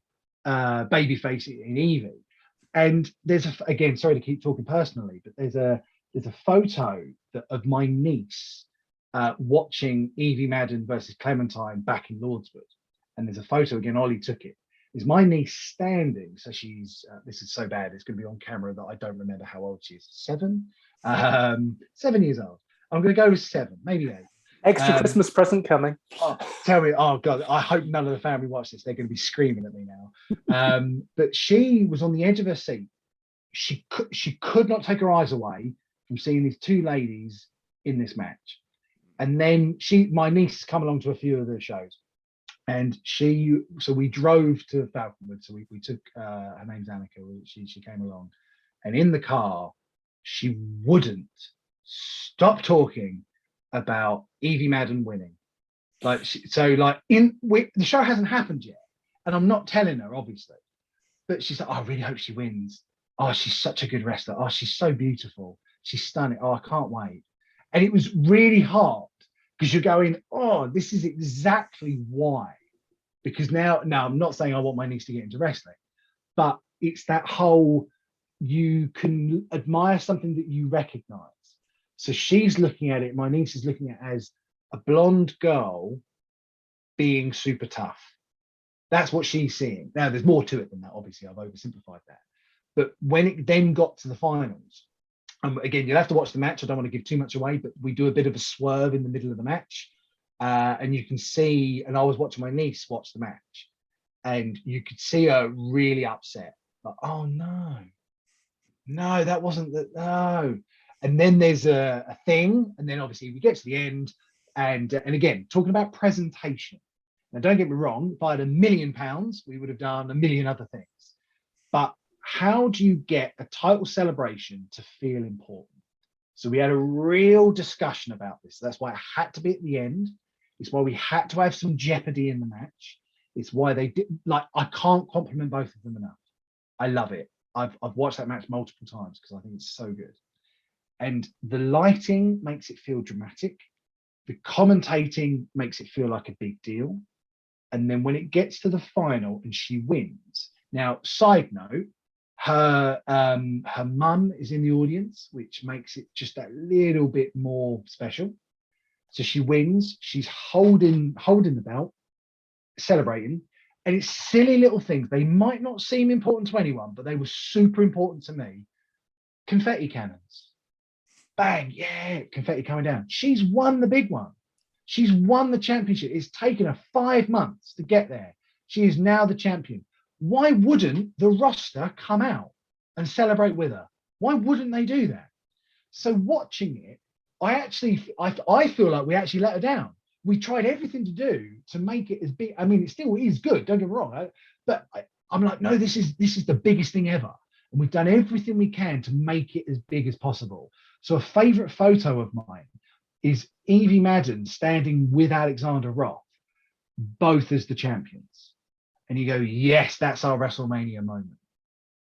babyface in Evie. And there's again, sorry to keep talking personally, but there's a photo of my niece watching Evie Madden versus Clementine back in Lordswood. And there's a photo, again, Ollie took it. Is my niece standing, so she's, this is so bad, it's going to be on camera that I don't remember how old she is. 7? 7 years old. I'm going to go with 7, maybe 8. Extra Christmas present coming. Tell me, oh God, I hope none of the family watch this. They're going to be screaming at me now. But she was on the edge of her seat. She could not take her eyes away from seeing these two ladies in this match. And then my niece has come along to a few of the shows. And so we drove to Falconwood. So we took, her name's Annika. She came along. And in the car, she wouldn't stop talking about Evie Madden winning. The show hasn't happened yet, and I'm not telling her, obviously, but she's like, "Oh, I really hope she wins. Oh, she's such a good wrestler. Oh, she's so beautiful. She's stunning. Oh, I can't wait." And it was really hard, because you're going, "Oh, this is exactly why." Because now I'm not saying I want my niece to get into wrestling, but it's that whole, you can admire something that you recognize. So she's looking at it, my niece is looking at it as a blonde girl being super tough. That's what she's seeing. Now, there's more to it than that, obviously, I've oversimplified that. But when it then got to the finals, again, you'll have to watch the match. I don't want to give too much away, but we do a bit of a swerve in the middle of the match. And you can see, and I was watching my niece watch the match, and you could see her really upset. Like, oh no, that wasn't the, no. And then there's a thing, and then obviously we get to the end, and again, talking about presentation. Now, don't get me wrong, if I had £1 million, we would have done a million other things. But how do you get a title celebration to feel important? So we had a real discussion about this. That's why it had to be at the end. It's why we had to have some jeopardy in the match. It's why they did, like, I can't compliment both of them enough. I love it. I've watched that match multiple times because I think it's so good. And the lighting makes it feel dramatic. The commentating makes it feel like a big deal. And then when it gets to the final and she wins. Now, side note, her mum is in the audience, which makes it just that little bit more special. So she wins. She's holding the belt, celebrating. And it's silly little things. They might not seem important to anyone, but they were super important to me. Confetti cannons. Bang, yeah, confetti coming down. She's won the big one. She's won the championship. It's taken her 5 months to get there. She is now the champion. Why wouldn't the roster come out and celebrate with her? Why wouldn't they do that? So watching it, I feel like we actually let her down. We tried everything to do to make it as big. I mean, it still is good, don't get me wrong. But I'm like, no, this is the biggest thing ever. And we've done everything we can to make it as big as possible. So a favorite photo of mine is Evie Madden standing with Alexander Roth, both as the champions. And you go, yes, that's our WrestleMania moment.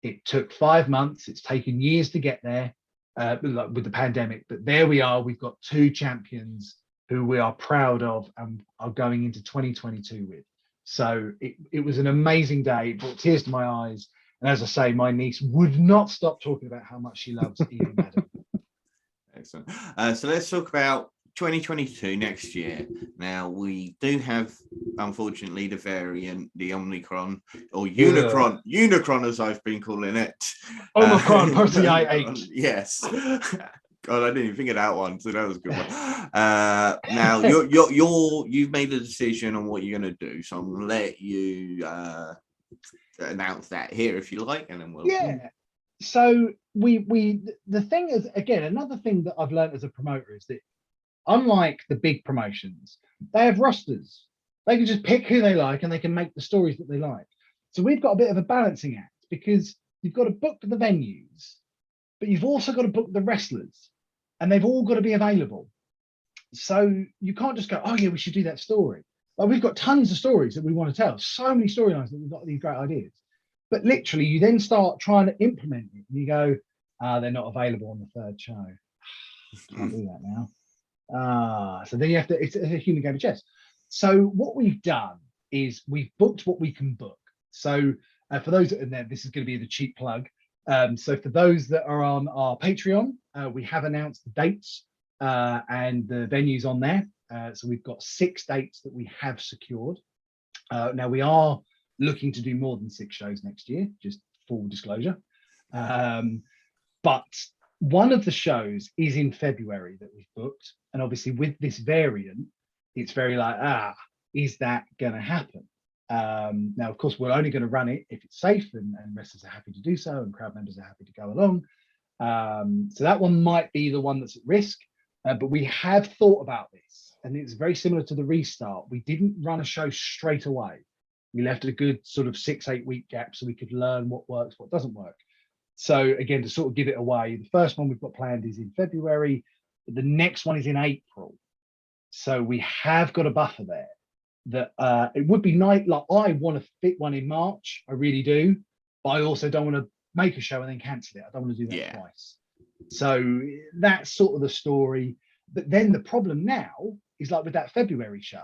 It took 5 months. It's taken years to get there with the pandemic. But there we are. We've got 2 champions who we are proud of and are going into 2022 with. So it was an amazing day. It brought tears to my eyes. And as I say, my niece would not stop talking about how much she loves Evie Madden. Excellent. So let's talk about 2022 next year. Now, we do have, unfortunately, the variant, the Omicron, or Unicron as I've been calling it. Omicron, personally, I ate. Yes. God, I didn't even think of that one, so that was a good one. Now, you've made a decision on what you're going to do, so I'm going to let you announce that here if you like, and then we'll. Yeah. So the thing is, again, another thing that I've learned as a promoter is that unlike the big promotions, they have rosters. They can just pick who they like and they can make the stories that they like. So we've got a bit of a balancing act because you've got to book the venues, but you've also got to book the wrestlers and they've all got to be available. So you can't just go, oh yeah, we should do that story. Like, we've got tons of stories that we want to tell, so many storylines that we've got these great ideas. But literally, you then start trying to implement it, and you go, they're not available on the 3rd show. Can't do that now. So then you have to, it's a human game of chess. So what we've done is we've booked what we can book. So for those, and then this is going to be the cheap plug. So for those that are on our Patreon, we have announced the dates and the venues on there. So we've got 6 dates that we have secured. Now we are looking to do more than 6 shows next year, just full disclosure. But one of the shows is in February that we've booked. And obviously with this variant, it's very like, is that going to happen? Now, of course, we're only going to run it if it's safe and wrestlers are happy to do so and crowd members are happy to go along. So that one might be the one that's at risk. But we have thought about this, and it's very similar to the restart. We didn't run a show straight away. We left a good sort of 6-8 week gap so we could learn what works, what doesn't work. So again, to sort of give it away, the first one we've got planned is in February, but the next one is in April. So we have got a buffer there that it would be nice. Like, I want to fit one in March, I really do, but I also don't want to make a show and then cancel it. I don't want to do that twice. So that's sort of the story. But then the problem now is, like with that February show,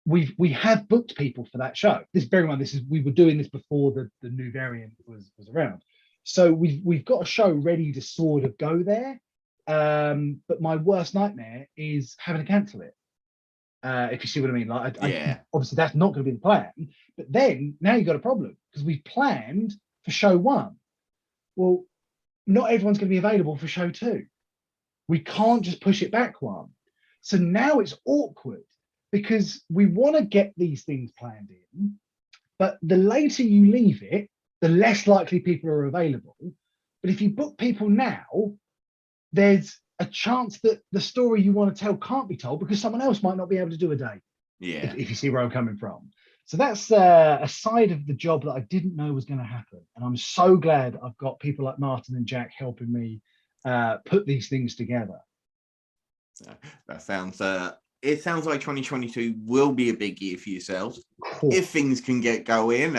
we have booked people for that show. Bear in mind, we were doing this before the new variant was around. So we've got a show ready to sort of go there. But my worst nightmare is having to cancel it. If you see what I mean, like obviously that's not going to be the plan. But then now you've got a problem because we've planned for show 1. Well, not everyone's going to be available for show 2. We can't just push it back one. So now it's awkward because we want to get these things planned in, but the later you leave it, the less likely people are available. But if you book people now, there's a chance that the story you want to tell can't be told because someone else might not be able to do a day. Yeah. If you see where I'm coming from. So that's a side of the job that I didn't know was going to happen. And I'm so glad I've got people like Martin and Jack helping me put these things together. That sounds it sounds like 2022 will be a big year for yourselves. Cool. If things can get going,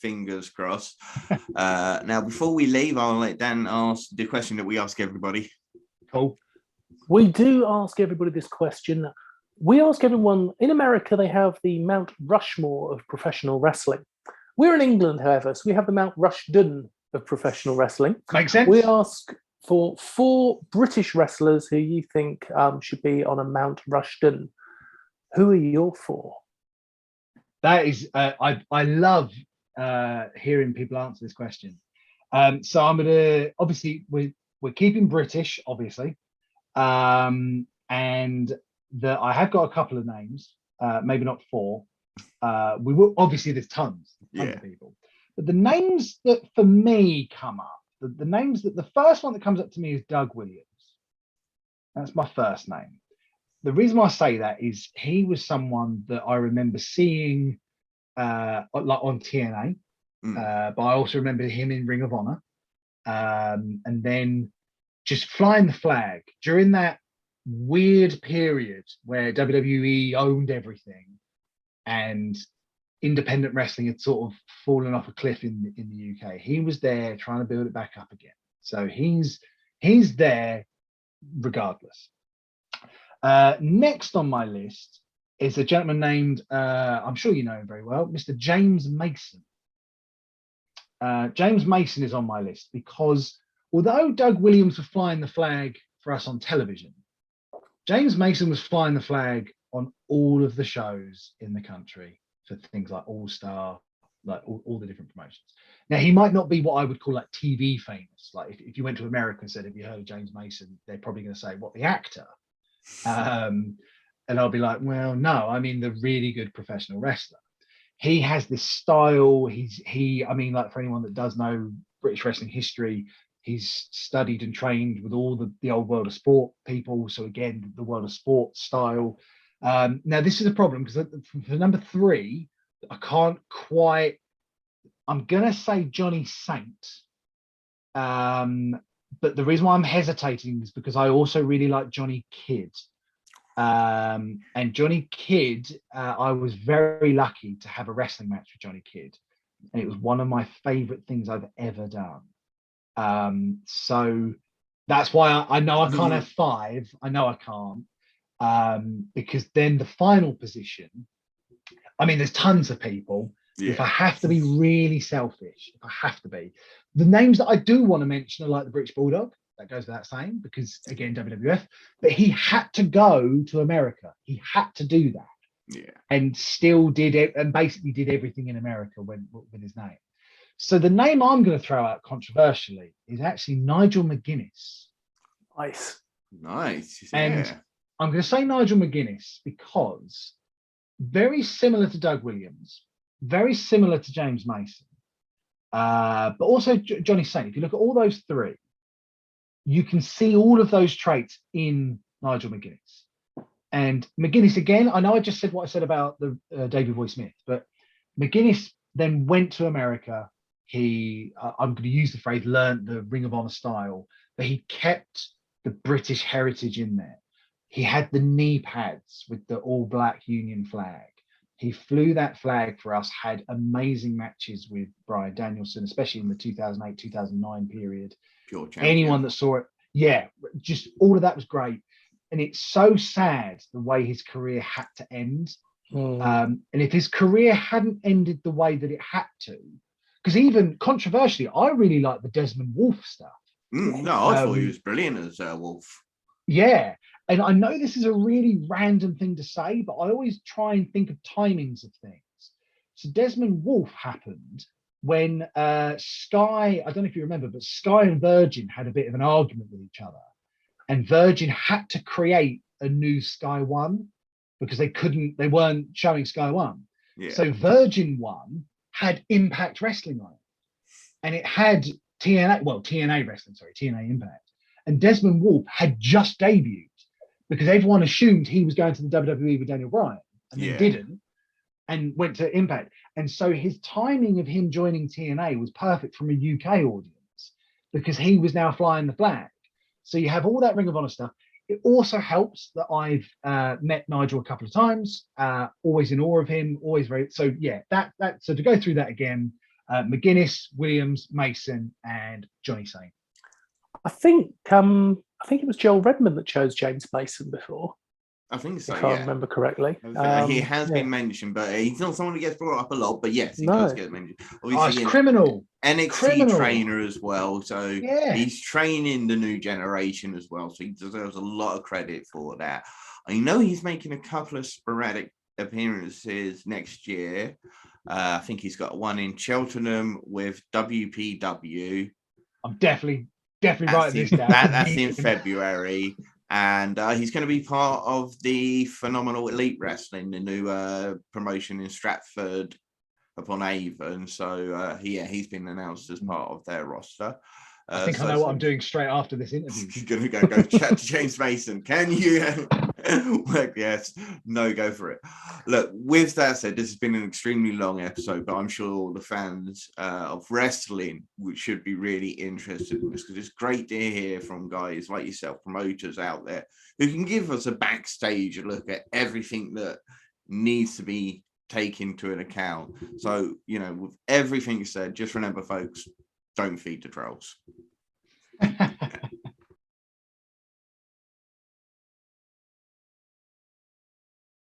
fingers crossed. Now before we leave, I'll let Dan ask the question that we ask everybody. Cool. We do ask everybody this question. We ask everyone, in America they have the Mount Rushmore of professional wrestling. We're in England, however, so we have the Mount Rushden of professional wrestling. Makes sense. We ask for 4 British wrestlers who you think should be on a Mount Rushden. Who are your 4? That is, I love hearing people answer this question. So I'm gonna, obviously we're keeping British, obviously, and I have got a couple of names, maybe not 4. We will, obviously there's tons of people, but the names that for me come up, the names that the first one that comes up to me is Doug Williams. That's my first name. The reason why I say that is he was someone that I remember seeing like on TNA, but I also remember him in Ring of Honor, and then just flying the flag during that weird period where WWE owned everything and independent wrestling had sort of fallen off a cliff in the UK. He was there trying to build it back up again. So he's there regardless. Next on my list is a gentleman named, I'm sure you know him very well, Mr. James Mason. James Mason is on my list because although Doug Williams was flying the flag for us on television, James Mason was flying the flag on all of the shows in the country for things like All Star, like all the different promotions. Now, he might not be what I would call like TV famous. Like if you went to America and said, have you heard of James Mason? They're probably going to say, what, the actor? And I'll be like, well, no, I mean the really good professional wrestler. He has this style. I mean, like for anyone that does know British wrestling history, he's studied and trained with all the old World of Sport people. So again, the World of Sport style. Now this is a problem because for number 3, I can't quite. I'm gonna say Johnny Saint, but the reason why I'm hesitating is because I also really like Johnny Kidd. And Johnny Kidd, I was very lucky to have a wrestling match with Johnny Kidd, and it was one of my favorite things I've ever done. So that's why I know I can't have 5. I know I can't. Because then the final position, I mean, there's tons of people. Yeah. If I have to be really selfish, if I have to be, the names that I do want to mention are like the British Bulldog. That goes without saying because again, WWF. But he had to go to America. He had to do that. Yeah. And still did it, and basically did everything in America with his name. So the name I'm going to throw out controversially is actually Nigel McGuinness. Nice. Yeah. And I'm going to say Nigel McGuinness because very similar to Doug Williams, very similar to James Mason, but also Johnny Saint. If you look at all those 3, you can see all of those traits in Nigel McGuinness. And McGuinness, again, I know I just said what I said about the Davey Boy Smith, but McGuinness then went to America. He, I'm going to use the phrase, learned the Ring of Honor style, but he kept the British heritage in there. He had the knee pads with the all-black Union flag. He flew that flag for us, had amazing matches with Bryan Danielson, especially in the 2008-2009 period. Pure champion. Anyone that saw it, just all of that was great. And it's so sad the way his career had to end. And if his career hadn't ended the way that it had to, because even controversially, I really like the Desmond Wolfe stuff. No, I thought he was brilliant as Wolf. Yeah. And I know this is a really random thing to say, but I always try and think of timings of things. So Desmond Wolfe happened when Sky, I don't know if you remember, but Sky and Virgin had a bit of an argument with each other. And Virgin had to create a new Sky One because they weren't showing Sky One. Yeah. So Virgin One had Impact Wrestling on it. And it had TNA Wrestling, TNA Impact. And Desmond Wolfe had just debuted because everyone assumed he was going to the WWE with Daniel Bryan and then didn't and went to Impact. And so his timing of him joining TNA was perfect from a UK audience because he was now flying the flag. So you have all that Ring of Honor stuff. It also helps that I've met Nigel a couple of times, always in awe of him, always very, so yeah, so to go through that again, McGuinness, Williams, Mason, and Johnny Saint. I think it was Joel Redmond that chose James Mason before. I think so, if I remember correctly. He has been mentioned, but he's not someone who gets brought up a lot. But yes, he does get mentioned. Obviously, criminal. NXT trainer as well. So he's training the new generation as well. So he deserves a lot of credit for that. I know he's making a couple of sporadic appearances next year. I think he's got one in Cheltenham with WPW. I'm definitely writing this down. That's in February. And he's going to be part of the Phenomenal Elite Wrestling, the new promotion in Stratford upon Avon. So, he's been announced as part of their roster. I think I know what I'm doing straight after this interview. You're going to go chat to James Mason. Can you? Yes. No, go for it. Look, with that said, this has been an extremely long episode, but I'm sure all the fans of wrestling should be really interested in this because it's great to hear from guys like yourself, promoters out there, who can give us a backstage look at everything that needs to be taken into an account. So, with everything said, just remember, folks, don't feed the trolls.